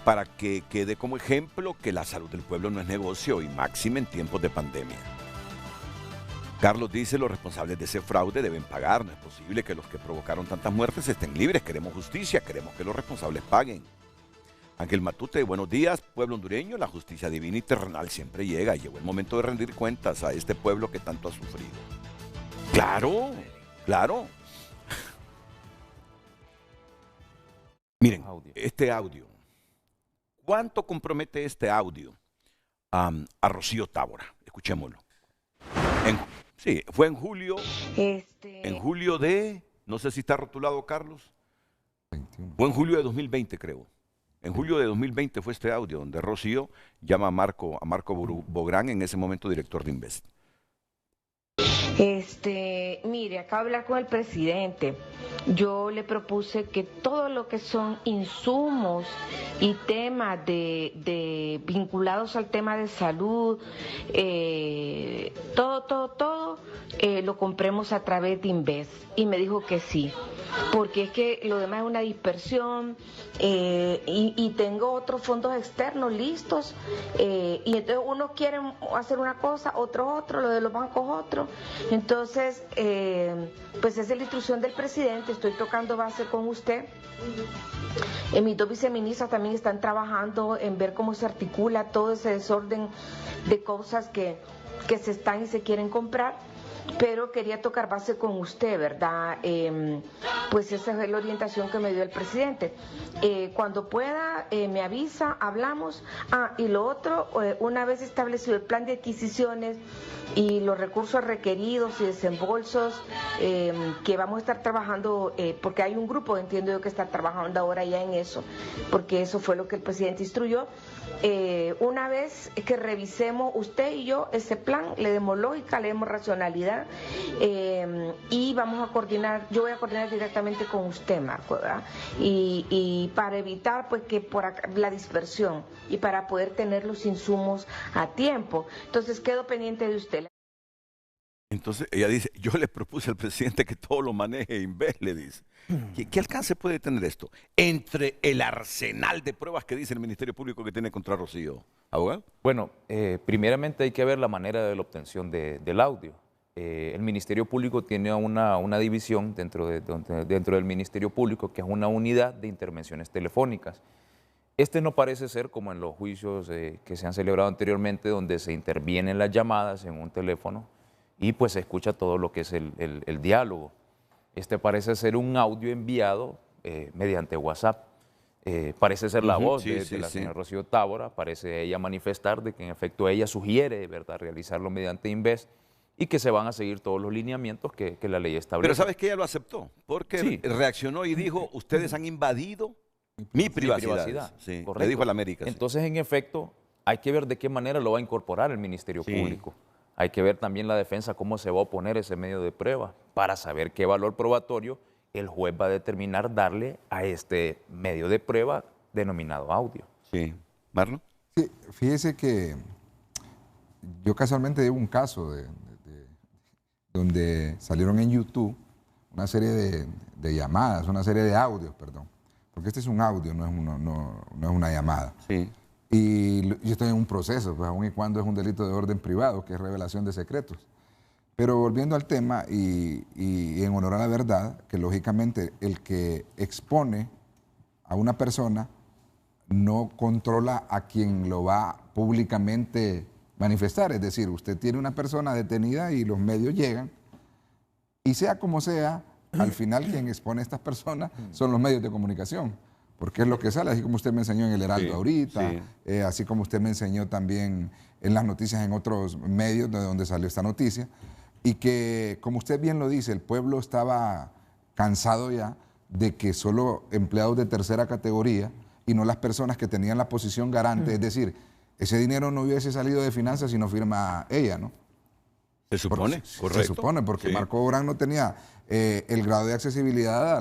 para que quede como ejemplo que la salud del pueblo no es negocio y máxime en tiempos de pandemia. Carlos dice, los responsables de ese fraude deben pagar. No es posible que los que provocaron tantas muertes estén libres. Queremos justicia, queremos que los responsables paguen. Ángel Matute, buenos días, pueblo hondureño. La justicia divina y terrenal siempre llega. Llegó el momento de rendir cuentas a este pueblo que tanto ha sufrido. ¡Claro! ¡Claro! Miren, este audio. ¿Cuánto compromete este audio a Rocío Tábora? Escuchémoslo. Sí, fue en julio. En julio de, no sé si está rotulado, Carlos. 21. Fue en julio de 2020, creo. En julio de 2020 fue este audio donde Rocío llama a Marco Bográn, en ese momento director de Invest. Mire, acabo de hablar con el presidente. Yo le propuse que todo lo que son insumos y temas vinculados al tema de salud, todo, lo compremos a través de Invest. Y me dijo que sí, porque es que lo demás es una dispersión y tengo otros fondos externos listos y entonces unos quieren hacer una cosa, otro, lo de los bancos otro. Entonces, pues esa es la instrucción del presidente, estoy tocando base con usted. Mis dos viceministras también están trabajando en ver cómo se articula todo ese desorden de cosas que se están y se quieren comprar, pero quería tocar base con usted, ¿verdad? Pues esa es la orientación que me dio el presidente. Cuando pueda, me avisa, hablamos. Y lo otro, una vez establecido el plan de adquisiciones y los recursos requeridos y desembolsos que vamos a estar trabajando, porque hay un grupo, entiendo yo, que está trabajando ahora ya en eso, porque eso fue lo que el presidente instruyó. Una vez que revisemos usted y yo ese plan, le demos lógica, le demos racionalidad y vamos a coordinar, yo voy a coordinar directamente con usted, Marco, ¿verdad? Y para evitar pues que por acá, la dispersión y para poder tener los insumos a tiempo. Entonces quedo pendiente de usted. Entonces ella dice, yo le propuse al presidente que todo lo maneje Invest, le dice. ¿Qué alcance puede tener esto? Entre el arsenal de pruebas que dice el Ministerio Público que tiene contra Rocío. ¿Abogado? Bueno, primeramente hay que ver la manera de la obtención del audio. El Ministerio Público tiene una división dentro del Ministerio Público que es una unidad de intervenciones telefónicas. Este no parece ser como en los juicios que se han celebrado anteriormente, donde se intervienen las llamadas en un teléfono y pues se escucha todo lo que es el diálogo. Este parece ser un audio enviado mediante WhatsApp. Parece ser la voz de la señora Rocío Tábora, parece ella manifestar de que en efecto ella sugiere, ¿verdad?, realizarlo mediante Invest y que se van a seguir todos los lineamientos que la ley establece. Pero ¿sabes que ella lo aceptó? Porque reaccionó y dijo, ustedes han invadido mi privacidad. Sí, le dijo a la América. Entonces, en efecto, hay que ver de qué manera lo va a incorporar el Ministerio Público. Hay que ver también la defensa cómo se va a oponer ese medio de prueba para saber qué valor probatorio el juez va a determinar darle a este medio de prueba denominado audio. Sí. ¿Marlon? Sí, fíjese que yo casualmente llevo un caso donde salieron en YouTube una serie de llamadas, una serie de audios, perdón. Porque este es un audio, no es una llamada. Sí. Y yo estoy en un proceso, pues aun y cuando es un delito de orden privado, que es revelación de secretos. Pero volviendo al tema y en honor a la verdad, que lógicamente el que expone a una persona no controla a quien lo va públicamente manifestar. Es decir, usted tiene una persona detenida y los medios llegan y sea como sea, al final quien expone a estas personas son los medios de comunicación. Porque es lo que sale, así como usted me enseñó en el Heraldo ahorita, así como usted me enseñó también en las noticias en otros medios de donde salió esta noticia, y que, como usted bien lo dice, el pueblo estaba cansado ya de que solo empleados de tercera categoría y no las personas que tenían la posición garante, es decir, ese dinero no hubiese salido de finanzas si no firma ella, ¿no? Se supone, correcto. Se supone, porque Sí. Marco Bobrán no tenía el grado de accesibilidad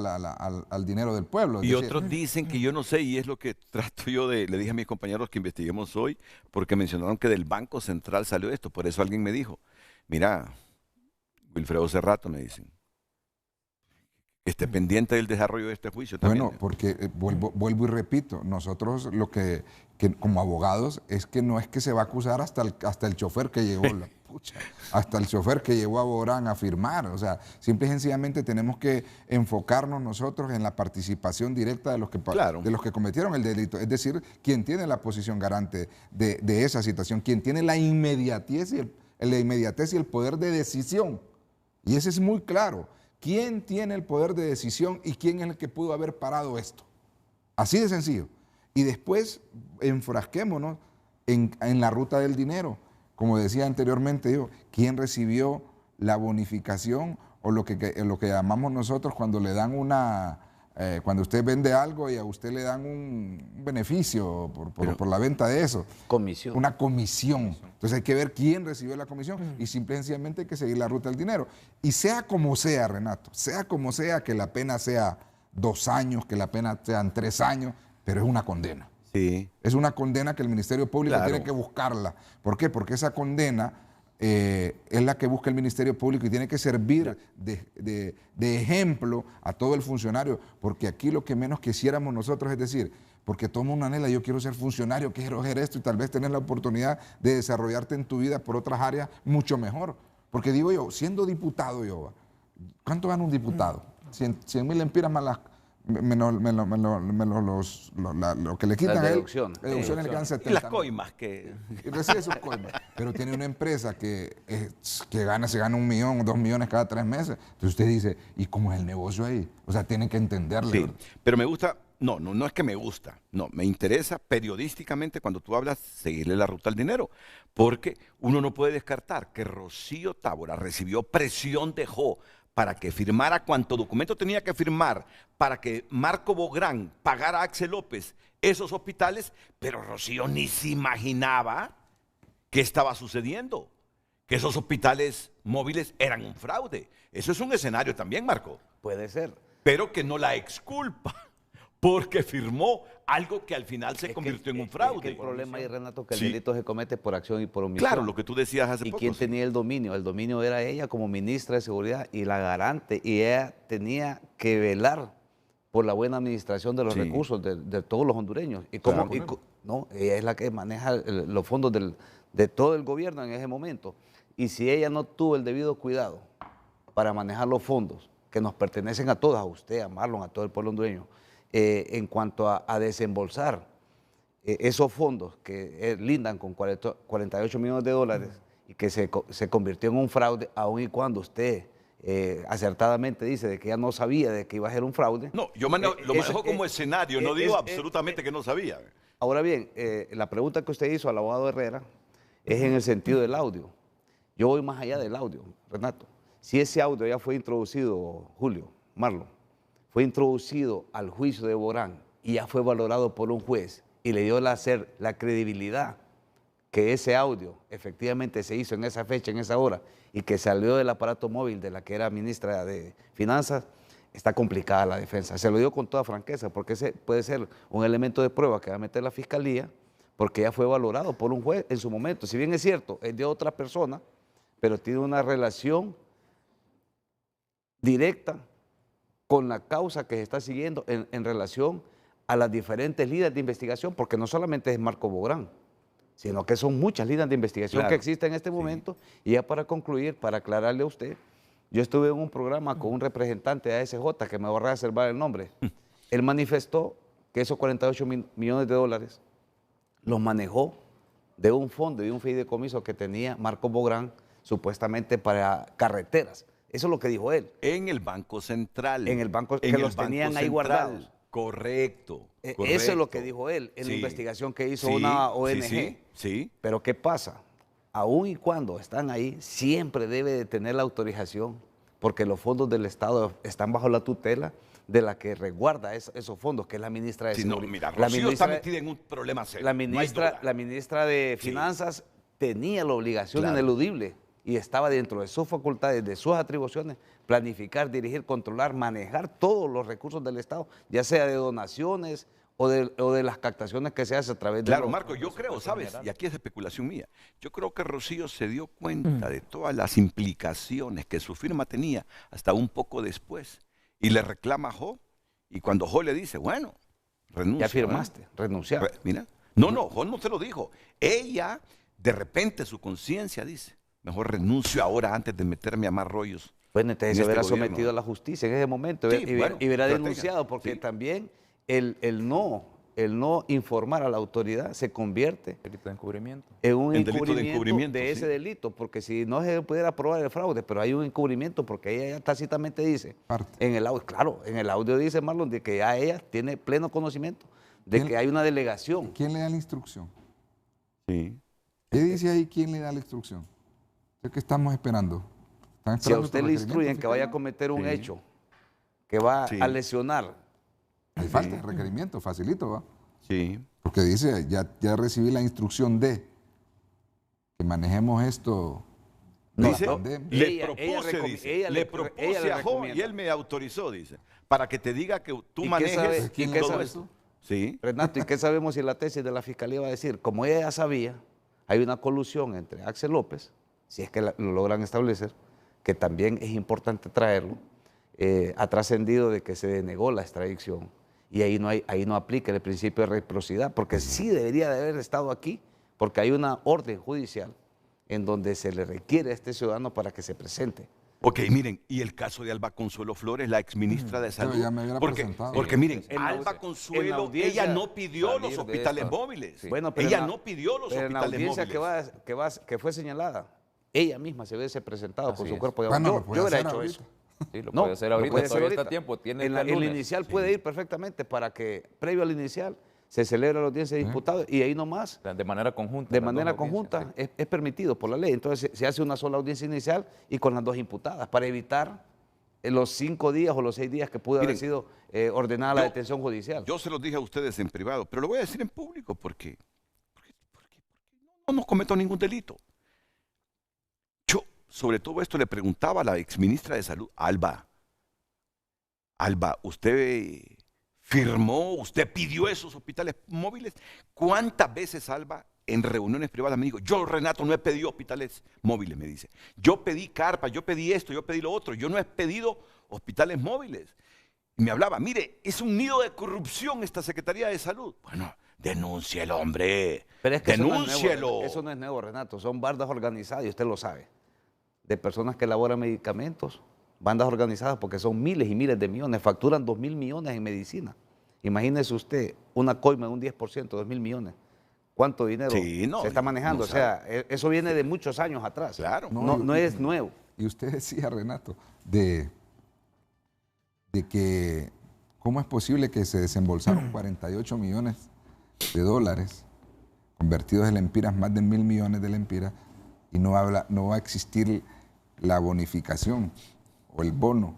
al dinero del pueblo. Y otros dicen que yo no sé, y es lo que trato yo le dije a mis compañeros que investiguemos hoy, porque mencionaron que del Banco Central salió esto. Por eso alguien me dijo, mira, Wilfredo Cerrato, me dicen, que esté pendiente del desarrollo de este juicio también. Bueno, porque vuelvo y repito, nosotros lo que como abogados es que no es que se va a acusar hasta el chofer que llegó, hasta el chofer que llevó a Bobrán a firmar. O sea, simple y sencillamente tenemos que enfocarnos nosotros en la participación directa de los que cometieron el delito. Es decir, quien tiene la posición garante de esa situación, quien tiene la inmediatez y el poder de decisión. Y ese es muy claro. ¿Quién tiene el poder de decisión y quién es el que pudo haber parado esto? Así de sencillo. Y después enfrasquémonos en la ruta del dinero. Como decía anteriormente yo, ¿quién recibió la bonificación o lo que llamamos nosotros cuando le dan cuando usted vende algo y a usted le dan un beneficio por la venta de eso? Comisión. Una comisión. Entonces hay que ver quién recibió la comisión y simple y sencillamente hay que seguir la ruta del dinero. Y sea como sea, Renato, sea como sea, que la pena sea 2 años, que la pena sean 3 años, pero es una condena. Sí. Es una condena que el Ministerio Público tiene que buscarla. ¿Por qué? Porque esa condena es la que busca el Ministerio Público y tiene que servir de ejemplo a todo el funcionario, porque aquí lo que menos quisiéramos nosotros es decir, porque todo el mundo anhela, yo quiero ser funcionario, quiero hacer esto y tal vez tener la oportunidad de desarrollarte en tu vida por otras áreas mucho mejor. Porque digo yo, siendo diputado yo, ¿cuánto gana un diputado? 100,000 lempiras más lo que le quitan a él. Deducciones Le quedan 70. Y las coimas que... Y recibe sus coimas. Pero tiene una empresa que se gana 1 millón o 2 millones cada 3 meses. Entonces usted dice, ¿y cómo es el negocio ahí? O sea, tienen que entenderle. Sí, pero me gusta, no es que me gusta, no, me interesa periodísticamente cuando tú hablas seguirle la ruta al dinero, porque uno no puede descartar que Rocío Tábora recibió presión de Jo para que firmara cuanto documento tenía que firmar para que Marco Bobrán pagara a Axel López esos hospitales, pero Rocío ni se imaginaba qué estaba sucediendo, que esos hospitales móviles eran un fraude. Eso es un escenario también, Marco. Puede ser. Pero que no la exculpa, porque firmó algo que al final se convirtió en un fraude. Es que el problema ahí, Renato, que el delito se comete por acción y por omisión. Claro, lo que tú decías hace poco. ¿Y quién sí. tenía el dominio? El dominio era ella como ministra de Seguridad y la garante, y ella tenía que velar por la buena administración de los recursos de todos los hondureños. Y como, no, ella es la que maneja los fondos de todo el gobierno en ese momento. Y si ella no tuvo el debido cuidado para manejar los fondos que nos pertenecen a todos, a usted, a Marlon, a todo el pueblo hondureño, en cuanto a desembolsar esos fondos que lindan con 48 millones de dólares y que se convirtió en un fraude, aun y cuando usted acertadamente dice de que ya no sabía de que iba a ser un fraude. No, yo lo manejo como escenario, no digo absolutamente que no sabía. Ahora bien, la pregunta que usted hizo al abogado Herrera es en el sentido del audio. Yo voy más allá del audio, Renato. Si ese audio ya fue introducido, Julio, Marlon, fue introducido al juicio de Bobrán y ya fue valorado por un juez y le dio la credibilidad que ese audio efectivamente se hizo en esa fecha, en esa hora, y que salió del aparato móvil de la que era ministra de Finanzas, está complicada la defensa. Se lo digo con toda franqueza, porque ese puede ser un elemento de prueba que va a meter la Fiscalía, porque ya fue valorado por un juez en su momento. Si bien es cierto, es de otra persona, pero tiene una relación directa con la causa que se está siguiendo en relación a las diferentes líneas de investigación, porque no solamente es Marco Bobrán, sino que son muchas líneas de investigación que existen en este momento. Y ya para concluir, para aclararle a usted, yo estuve en un programa con un representante de ASJ, que me voy a reservar el nombre. Él manifestó que esos 48 millones de dólares los manejó de un fondo y un fideicomiso que tenía Marco Bobrán supuestamente para carreteras. Eso es lo que dijo él. En el Banco Central. En el banco, que los tenían ahí guardados. Correcto. Eso es lo que dijo él en la investigación que hizo una ONG. Sí. Pero ¿qué pasa? Aún y cuando están ahí, siempre debe de tener la autorización, porque los fondos del Estado están bajo la tutela de la que resguarda esos fondos, que es la ministra de Seguridad. No, mira, Rocío está metida en un problema serio. La ministra de Finanzas tenía la obligación ineludible y estaba dentro de sus facultades, de sus atribuciones, planificar, dirigir, controlar, manejar todos los recursos del Estado, ya sea de donaciones o de las captaciones que se hace a través de... Claro, Marco, yo creo, ¿sabes? Y aquí es especulación mía. Yo creo que Rocío se dio cuenta de todas las implicaciones que su firma tenía hasta un poco después. Y le reclama a Jo. Y cuando Jo le dice, bueno, renuncia. Ya firmaste, renunciar. Mira. No, Jo no se lo dijo. Ella, de repente, su conciencia dice, mejor renuncio ahora antes de meterme a más rollos. Bueno, entonces se hubiera sometido a la justicia en ese momento y hubiera denunciado, porque también el no informar a la autoridad se convierte delito de encubrimiento. En un delito de encubrimiento de ese delito, porque si no se pudiera probar el fraude, pero hay un encubrimiento, porque ella ya tácitamente dice, en el audio, claro, en el audio dice Marlon de que ya ella tiene pleno conocimiento de que hay una delegación. ¿Quién le da la instrucción? Sí. ¿Qué dice ahí quién le da la instrucción? ¿Qué estamos esperando? Si a usted le instruyen que vaya a cometer un hecho que va a lesionar. Hay falta de requerimiento, facilito, ¿va? Sí. Porque dice, ya recibí la instrucción de que manejemos esto. Dice, le propuse a Jo y él me autorizó, dice, para que te diga que tú manejes todo esto. Sí. Renato, ¿y qué sabemos si la tesis de la Fiscalía va a decir? Como ella ya sabía, hay una colusión entre Axel López, si es que lo logran establecer, que también es importante traerlo, ha trascendido de que se denegó la extradición y ahí no aplica el principio de reciprocidad, porque sí debería de haber estado aquí, porque hay una orden judicial en donde se le requiere a este ciudadano para que se presente. Ok, miren, y el caso de Alba Consuelo Flores, la exministra de Salud. Ya me hubiera presentado. Porque miren, Alba Consuelo, ella no pidió los hospitales móviles. Sí. Bueno, pero ella no pidió los hospitales móviles. En la audiencia que fue señalada, ella misma se hubiese presentado con su cuerpo de abogado. Yo hubiera hecho eso. Sí, lo puede hacer ahorita, todavía está a tiempo. En el inicial puede ir perfectamente para que, previo al inicial, se celebra la audiencia de diputados y ahí nomás. De manera conjunta. De manera conjunta es permitido por la ley. Entonces se hace una sola audiencia inicial y con las dos imputadas para evitar los 5 días o los 6 días que pudo haber sido ordenada la detención judicial. Yo se los dije a ustedes en privado, pero lo voy a decir en público porque no nos cometo ningún delito. Yo, sobre todo esto, le preguntaba a la exministra de Salud, Alba, ¿usted firmó, usted pidió esos hospitales móviles? ¿Cuántas veces, Alba, en reuniones privadas me dijo, yo, Renato, no he pedido hospitales móviles, me dice. Yo pedí carpas, yo pedí esto, yo pedí lo otro, yo no he pedido hospitales móviles. Y me hablaba, mire, es un nido de corrupción esta Secretaría de Salud. Bueno, denúncielo, hombre, pero es que denúncielo. Eso no es nuevo, Renato, son bandas organizadas y usted lo sabe, de personas que elaboran medicamentos, bandas organizadas porque son miles y miles de millones, facturan 2.000 millones en medicina. Imagínese usted una coima de un 10%, 2.000 millones. ¿Cuánto dinero se está manejando? O sea, eso viene de muchos años atrás. Claro. No es nuevo. Y usted decía, Renato, de que cómo es posible que se desembolsaron 48 millones de dólares convertidos en lempiras, más de 1.000 millones de lempiras, y no va a existir la bonificación o el bono,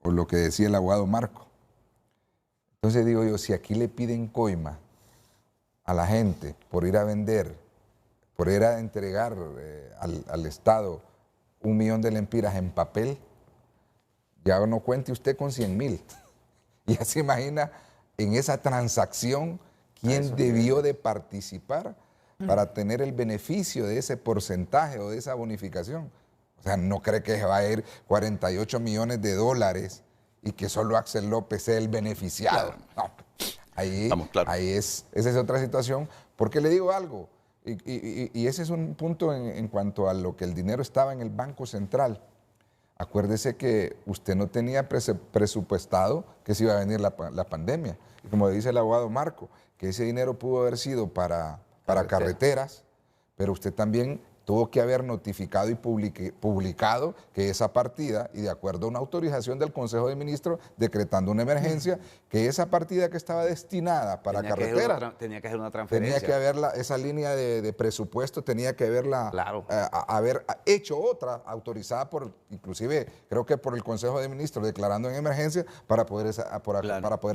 o lo que decía el abogado Marco. Entonces digo yo, si aquí le piden coima a la gente por ir a vender, por ir a entregar al Estado 1 millón de lempiras en papel, ya no cuente usted con 100.000. Ya se imagina en esa transacción quién debió de participar para tener el beneficio de ese porcentaje o de esa bonificación. O sea, no cree que va a ir 48 millones de dólares y que solo Axel López sea el beneficiado. No, ahí esa es otra situación. Porque le digo algo, y ese es un punto en cuanto a lo que el dinero estaba en el Banco Central. Acuérdese que usted no tenía presupuestado que se iba a venir la pandemia. Y como dice el abogado Marco, que ese dinero pudo haber sido para carreteras, pero usted también tuvo que haber notificado y publicado que esa partida, y de acuerdo a una autorización del Consejo de Ministros decretando una emergencia, que esa partida que estaba destinada para carreteras, tenía que hacer una transferencia. Tenía que haberla, esa línea de presupuesto tenía que haberla, haber hecho otra autorizada por, inclusive creo que por el Consejo de Ministros declarando en emergencia para poder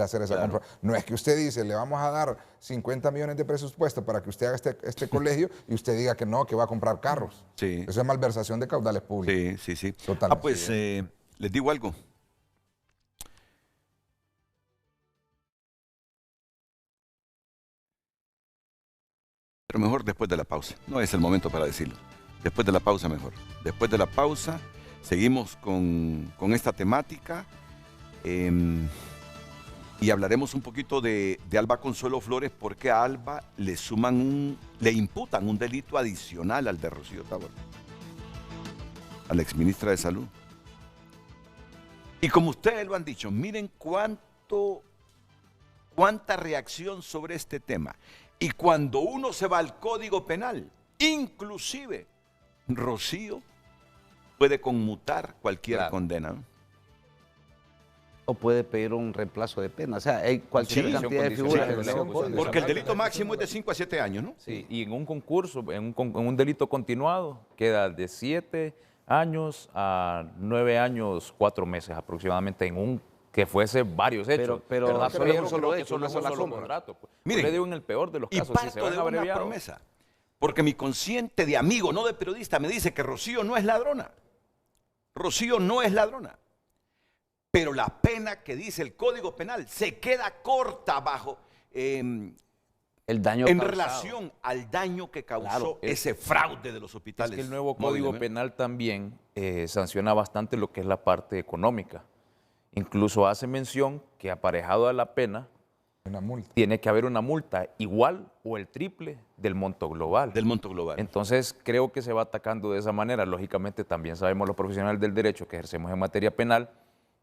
hacer esa compra. No es que usted dice, le vamos a dar 50 millones de presupuesto para que usted haga este colegio y usted diga que no, que va a comprar para carros. Sí. Eso es malversación de caudales públicos. Sí. Totalmente. Pues les digo algo. Pero mejor después de la pausa. No es el momento para decirlo. Después de la pausa mejor. Después de la pausa seguimos con esta temática y hablaremos un poquito de Alba Consuelo Flores, porque a Alba le imputan un delito adicional al de Rocío Tábora, a la exministra de Salud. Y como ustedes lo han dicho, miren cuánta reacción sobre este tema. Y cuando uno se va al Código Penal, inclusive Rocío puede conmutar cualquier condena, ¿no? O puede pedir un reemplazo de pena. O sea, hay cualquier cantidad de figuras. Porque el delito máximo es de 5 a 7 años, ¿no? Sí, y en un concurso, en un delito continuado, queda de 7 años a 9 años, 4 meses aproximadamente, en un que fuese varios hechos. Pero ¿verdad? solo Pero un solo creo que hecho, solo una sola solo sombra. contrato, pues. Miren, Yo le digo en el peor de los y casos, si se parto van de una abreviados. promesa, porque mi consciente de amigo, no de periodista, me dice que Rocío no es ladrona. Rocío no es ladrona. Pero la pena que dice el Código Penal se queda corta bajo el daño en causado. relación al daño que causó Claro, ese fraude de los hospitales. Es que el nuevo Código móviles, ¿no? Penal también sanciona bastante lo que es la parte económica. Incluso hace mención que aparejado a la pena Una multa. tiene que haber una multa igual o el triple del monto global. Del monto global. Entonces creo que se va atacando de esa manera. Lógicamente también sabemos los profesionales del derecho que ejercemos en materia penal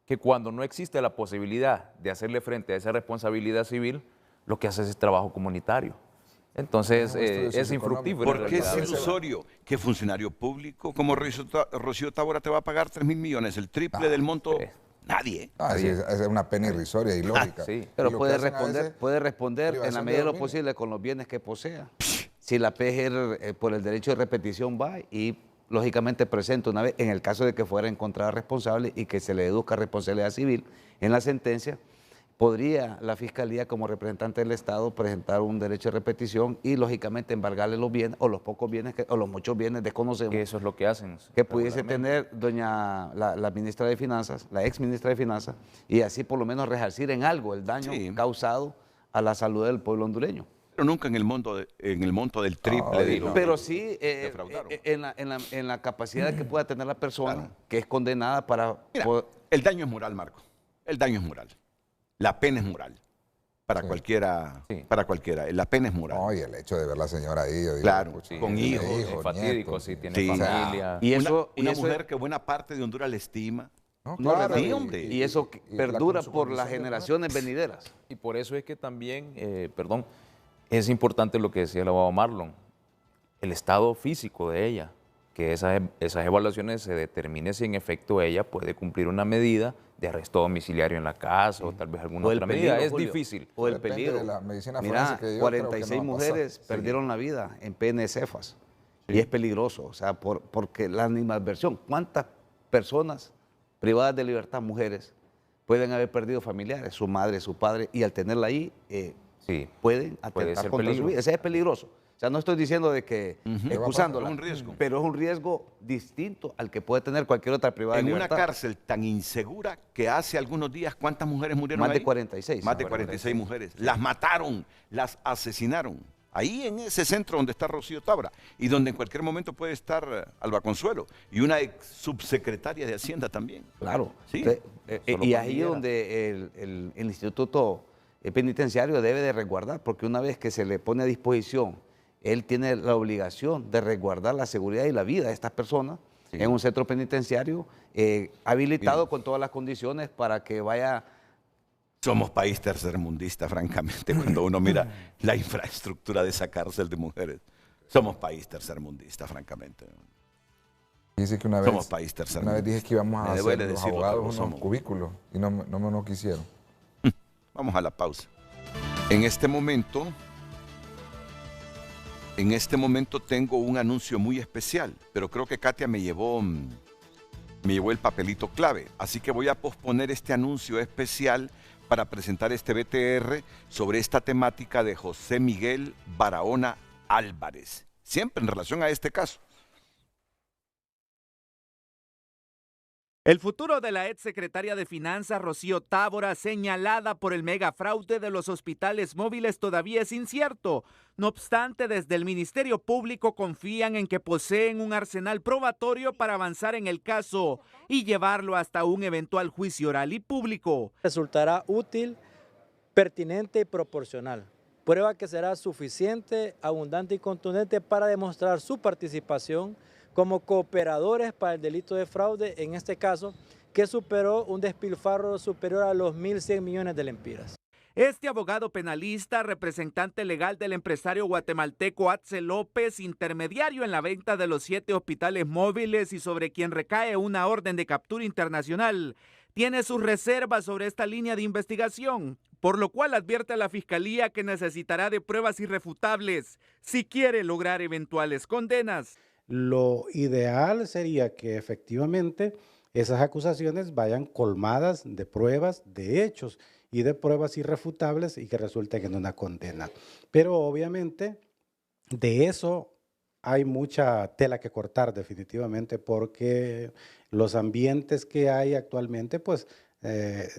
que cuando no existe la posibilidad de hacerle frente a esa responsabilidad civil, lo que hace es trabajo comunitario. Entonces es infructuoso. Porque es ilusorio que funcionario público como Rocío Tábora te va a pagar 3.000 millones, el triple del monto. Nadie. Es una pena irrisoria y lógica. Sí. Pero Y lo puede que hacen a veces, responder en la privación medida de lo dominio. posible con los bienes que posea. Si la PGR por el derecho de repetición va y lógicamente presenta una vez, en el caso de que fuera encontrada responsable y que se le deduzca responsabilidad civil en la sentencia, podría la Fiscalía como representante del Estado presentar un derecho de repetición y lógicamente embargarle los bienes o los pocos bienes o los muchos bienes, desconocemos. Que eso es lo que hacen. Que pudiese tener la ministra de Finanzas, la ex ministra de Finanzas, y así por lo menos resarcir en algo el daño causado a la salud del pueblo hondureño. Pero nunca en el monto del triple. Pero sí en la capacidad que pueda tener la persona que es condenada para... Mira, el daño es moral, Marco. El daño es moral. La pena es moral. Para cualquiera. Para cualquiera. La pena es moral. No, y el hecho de ver a la señora ahí. Yo digo, claro, pucha, con hijos. Fatídico, nietos, si tiene familia. Y eso, una mujer que buena parte de Honduras le estima. No, No, claro, hombre. Y eso perdura por las generaciones venideras. Y por eso es que también, es importante lo que decía el abogado Marlon, el estado físico de ella, que esas evaluaciones se determine si en efecto ella puede cumplir una medida de arresto domiciliario en la casa o tal vez alguna otra medida. Es difícil. O el Depende peligro. de la medicina Mira, forense que yo 46 creo que no va a mujeres pasar. perdieron la vida en PN-Cefas. Y es peligroso, o sea, porque la animadversión, ¿cuántas personas privadas de libertad, mujeres, pueden haber perdido familiares, su madre, su padre, y al tenerla ahí pueden atentar ser contra su vida? Ese es peligroso. O sea, no estoy diciendo de que excusándola, Es un riesgo. pero es un riesgo distinto al que puede tener cualquier otra privada En de una libertad. cárcel tan insegura que hace algunos días, ¿cuántas mujeres murieron Más ahí? de 46. Más de 46 mujeres. Las mataron, las asesinaron. Ahí en ese centro donde está Rocío Tábora y donde en cualquier momento puede estar Alba Consuelo y una ex subsecretaria de Hacienda también. Claro. Sí. Y ahí es donde el Instituto Penitenciario debe de resguardar, porque una vez que se le pone a disposición, él tiene la obligación de resguardar la seguridad y la vida de estas personas en un centro penitenciario habilitado con todas las condiciones para que vaya... Somos país tercermundista, francamente, cuando uno mira la infraestructura de esa cárcel de mujeres. Somos país tercermundista, francamente. Dice que una vez, Somos país tercermundista. una vez dije que íbamos a Me hacer duele los decirlo, pero abogados unos somos. cubículos y no quisieron. Vamos a la pausa. En este momento tengo un anuncio muy especial, pero creo que Katia me llevó el papelito clave. Así que voy a posponer este anuncio especial para presentar este BTR sobre esta temática de José Miguel Barahona Álvarez. Siempre en relación a este caso. El futuro de la exsecretaria de Finanzas, Rocío Tábora, señalada por el megafraude de los hospitales móviles, todavía es incierto. No obstante, desde el Ministerio Público confían en que poseen un arsenal probatorio para avanzar en el caso y llevarlo hasta un eventual juicio oral y público. Resultará útil, pertinente y proporcional. Prueba que será suficiente, abundante y contundente para demostrar su participación como cooperadores para el delito de fraude, en este caso, que superó un despilfarro superior a los 1.100 millones de lempiras. Este abogado penalista, representante legal del empresario guatemalteco Axel López, intermediario en la venta de los 7 hospitales móviles y sobre quien recae una orden de captura internacional, tiene sus reservas sobre esta línea de investigación, por lo cual advierte a la Fiscalía que necesitará de pruebas irrefutables si quiere lograr eventuales condenas. Lo ideal sería que efectivamente esas acusaciones vayan colmadas de pruebas, de hechos y de pruebas irrefutables y que resulten en una condena. Pero obviamente de eso hay mucha tela que cortar definitivamente, porque los ambientes que hay actualmente pues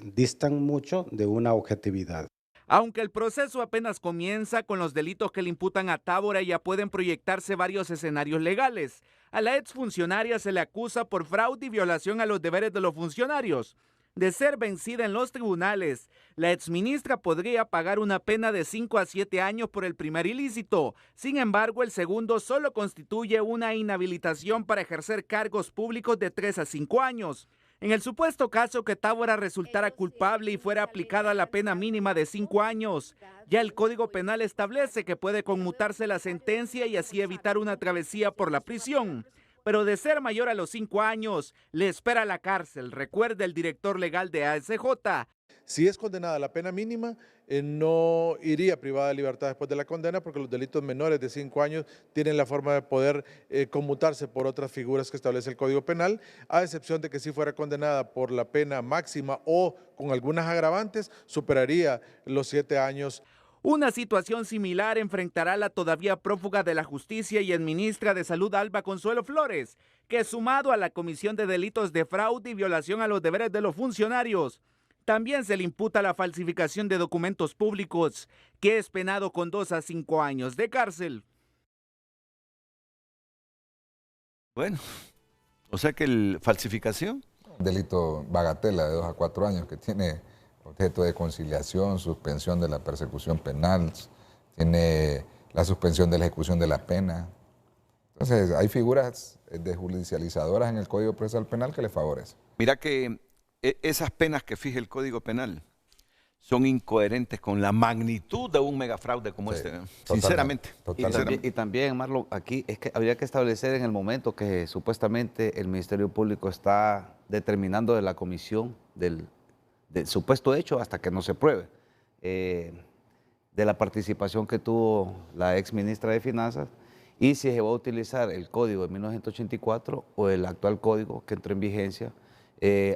distan mucho de una objetividad. Aunque el proceso apenas comienza, con los delitos que le imputan a Tábora ya pueden proyectarse varios escenarios legales. A la exfuncionaria se le acusa por fraude y violación a los deberes de los funcionarios. De ser vencida en los tribunales, la exministra podría pagar una pena de 5 a 7 años por el primer ilícito. Sin embargo, el segundo solo constituye una inhabilitación para ejercer cargos públicos de 3 a 5 años. En el supuesto caso que Tábora resultara culpable y fuera aplicada la pena mínima de 5 años, ya el Código Penal establece que puede conmutarse la sentencia y así evitar una travesía por la prisión. Pero de ser mayor a los 5 años, le espera la cárcel, recuerda el director legal de ASJ. Si es condenada a la pena mínima, no iría privada de libertad después de la condena, porque los delitos menores de 5 años tienen la forma de poder conmutarse por otras figuras que establece el Código Penal, a excepción de que si fuera condenada por la pena máxima o con algunas agravantes, superaría los 7 años. Una situación similar enfrentará la todavía prófuga de la Justicia y exministra de Salud Alba Consuelo Flores, que sumado a la comisión de delitos de fraude y violación a los deberes de los funcionarios, también se le imputa la falsificación de documentos públicos, que es penado con 2 a 5 años de cárcel. Bueno, o sea que el falsificación. Delito bagatela de 2 a 4 años que tiene objeto de conciliación, suspensión de la persecución penal, tiene la suspensión de la ejecución de la pena. Entonces, hay figuras desjudicializadoras en el Código Procesal Penal que le favorecen. Mira que esas penas que fija el Código Penal son incoherentes con la magnitud de un megafraude como este, ¿no? Sinceramente. Y también, Marlon, aquí es que habría que establecer en el momento que supuestamente el Ministerio Público está determinando de la comisión del supuesto hecho hasta que no se pruebe, de la participación que tuvo la ex ministra de Finanzas y si se va a utilizar el código de 1984 o el actual código que entró en vigencia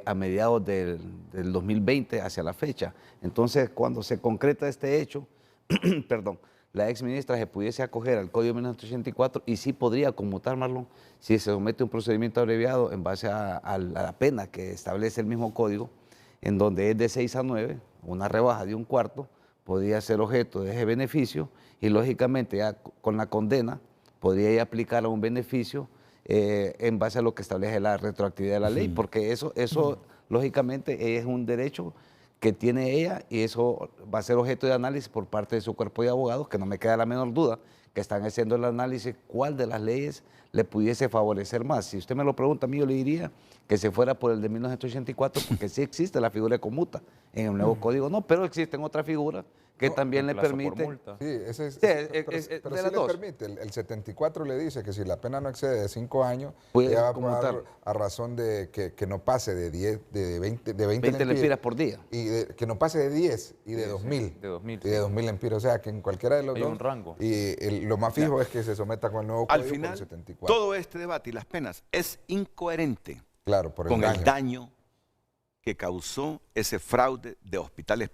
a mediados del 2020 hacia la fecha. Entonces, cuando se concreta este hecho, perdón, la ex ministra se pudiese acoger al código de 1984 y sí podría conmutar, Marlon, si se somete a un procedimiento abreviado en base a la pena que establece el mismo código, en donde es de 6 a 9, una rebaja de 1/4, podría ser objeto de ese beneficio y lógicamente ya con la condena podría ya aplicar a un beneficio en base a lo que establece la retroactividad de la ley, porque eso lógicamente es un derecho que tiene ella y eso va a ser objeto de análisis por parte de su cuerpo de abogados, que no me queda la menor duda que están haciendo el análisis cuál de las leyes le pudiese favorecer más. Si usted me lo pregunta a mí, yo le diría que se fuera por el de 1984, porque sí existe la figura de conmuta. En el nuevo código no, pero existen otras figuras que también le permiten. Sí, pero sí le permite. El 74 le dice que si la pena no excede de 5 años, ella va a pagar a razón de que no pase de 20 lempiras por día. Y que no pase de 10 y de 2000. Y de 2000 lempiras. O sea, que en cualquiera de los hay dos. Un rango. Y lo más fijo es que se someta con el nuevo código. Al final, por el 74. todo este debate y las penas es incoherente. Claro, con el daño que causó ese fraude de hospitales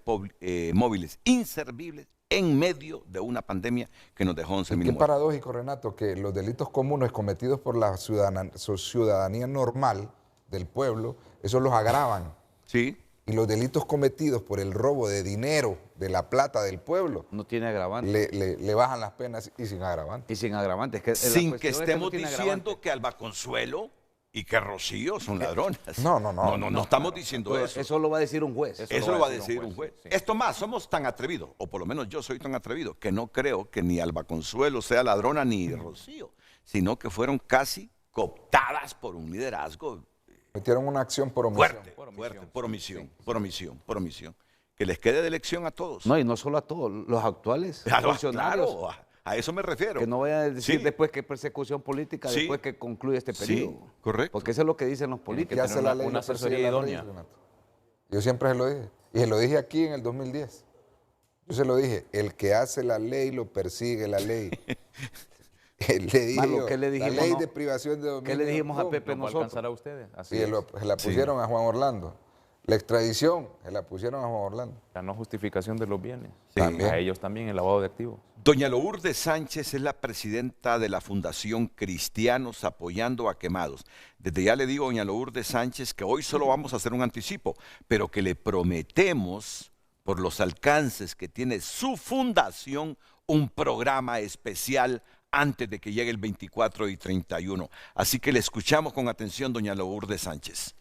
móviles inservibles en medio de una pandemia que nos dejó 11.000 muertos. Qué paradójico, Renato, que los delitos comunes cometidos por la ciudadanía normal del pueblo, esos los agravan. Sí. Y los delitos cometidos por el robo de dinero, de la plata del pueblo, no tiene agravante. Le bajan las penas y sin agravante. Y sin agravante. Sin que estemos diciendo que Alba Consuelo y que Rocío son ladronas. No estamos diciendo eso. Eso lo va a decir un juez. Eso lo va a decir un juez. Sí. Esto más, somos tan atrevidos, o por lo menos yo soy tan atrevido, que no creo que ni Alba Consuelo sea ladrona ni Rocío, sino que fueron casi cooptadas por un liderazgo. Metieron una acción por omisión. Fuerte, por omisión. Que les quede de lección a todos. No, y no solo a todos, los actuales funcionarios. Claro, a eso me refiero. Que no vayan a decir después que es persecución política, después que concluye este periodo. Sí, correcto. Porque eso es lo que dicen los políticos. Ya hace la ley, una asesoría idónea. Yo siempre se lo dije. Y se lo dije aquí en el 2010. Yo se lo dije, el que hace la ley lo persigue la ley. Le dije ¿qué le dijimos, la ley de privación de dominio. ¿Qué le dijimos a Pepe no va a alcanzar a ustedes? Así se la pusieron a Juan Orlando. La extradición se la pusieron a Juan Orlando. La no justificación de los bienes. Sí. A ellos también el lavado de activos. Doña Lourdes Sánchez es la presidenta de la Fundación Cristianos Apoyando a Quemados. Desde ya le digo a doña Lourdes Sánchez que hoy solo vamos a hacer un anticipo, pero que le prometemos, por los alcances que tiene su fundación, un programa especial antes de que llegue el 24 y 31. Así que le escuchamos con atención, doña Lourdes Sánchez.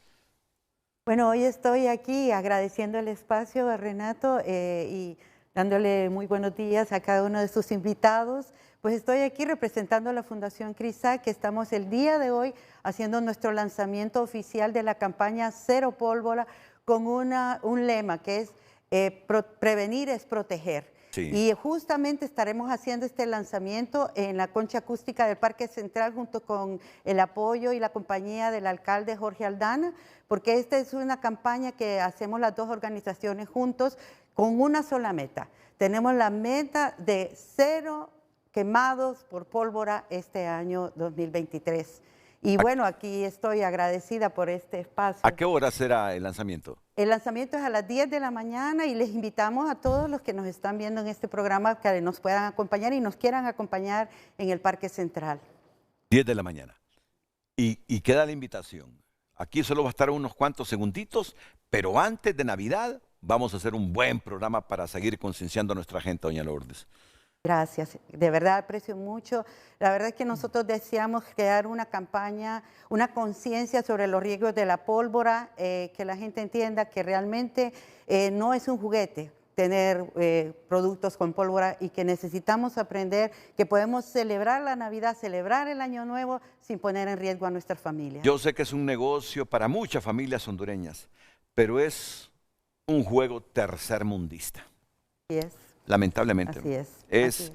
Bueno, hoy estoy aquí agradeciendo el espacio a Renato y dándole muy buenos días a cada uno de sus invitados. Pues estoy aquí representando a la Fundación CRISAC, que estamos el día de hoy haciendo nuestro lanzamiento oficial de la campaña Cero Pólvora con un lema que es prevenir es proteger. Sí. Y justamente estaremos haciendo este lanzamiento en la concha acústica del Parque Central junto con el apoyo y la compañía del alcalde Jorge Aldana, porque esta es una campaña que hacemos las dos organizaciones juntos con una sola meta. Tenemos la meta de 0 quemados por pólvora este año 2023. Y bueno, aquí estoy agradecida por este espacio. ¿A qué hora será el lanzamiento? El lanzamiento es a las 10 de la mañana y les invitamos a todos los que nos están viendo en este programa que nos puedan acompañar y nos quieran acompañar en el Parque Central. 10 de la mañana. Y queda la invitación. Aquí solo va a estar unos cuantos segunditos, pero antes de Navidad vamos a hacer un buen programa para seguir concienciando a nuestra gente, doña Lourdes. Gracias, de verdad aprecio mucho. La verdad es que nosotros deseamos crear una campaña, una conciencia sobre los riesgos de la pólvora, que la gente entienda que realmente no es un juguete tener productos con pólvora y que necesitamos aprender que podemos celebrar la Navidad, celebrar el Año Nuevo sin poner en riesgo a nuestras familias. Yo sé que es un negocio para muchas familias hondureñas, pero es un juego tercermundista. Así es. Lamentablemente. Así es.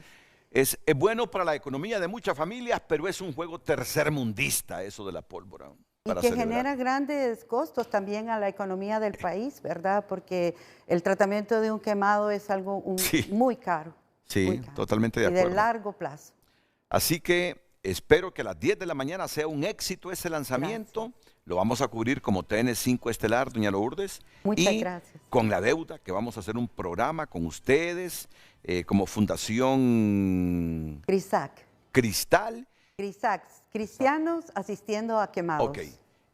Es bueno para la economía de muchas familias, pero es un juego tercermundista eso de la pólvora. Y que genera grandes costos también a la economía del país, ¿verdad? Porque el tratamiento de un quemado es algo muy caro. Sí, muy caro. Totalmente de acuerdo. Y de largo plazo. Así que espero que a las 10 de la mañana sea un éxito ese lanzamiento. Gracias. Lo vamos a cubrir como TN5 Estelar, doña Lourdes. Muchas gracias. Con la deuda, que vamos a hacer un programa con ustedes, como Fundación CRISAC. Cristal. CRISAC, Cristianos Asistiendo a Quemados. Ok.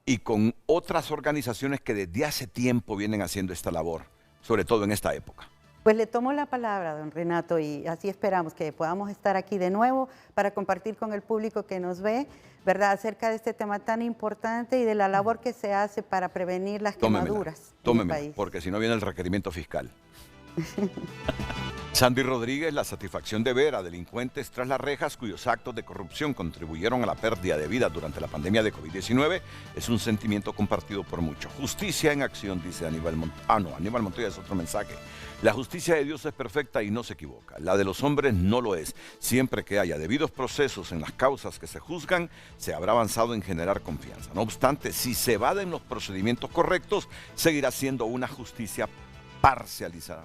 Y con otras organizaciones que desde hace tiempo vienen haciendo esta labor, sobre todo en esta época. Pues le tomo la palabra, don Renato, y así esperamos que podamos estar aquí de nuevo para compartir con el público que nos ve, ¿verdad?, acerca de este tema tan importante y de la labor que se hace para prevenir las quemaduras en el país. Porque si no viene el requerimiento fiscal. Sandy Rodríguez, la satisfacción de ver a delincuentes tras las rejas cuyos actos de corrupción contribuyeron a la pérdida de vidas durante la pandemia de COVID-19 es un sentimiento compartido por muchos. Justicia en acción, dice Aníbal Montoya. Aníbal Montoya es otro mensaje. La justicia de Dios es perfecta y no se equivoca. La de los hombres no lo es. Siempre que haya debidos procesos en las causas que se juzgan, se habrá avanzado en generar confianza. No obstante, si se evaden los procedimientos correctos, seguirá siendo una justicia parcializada.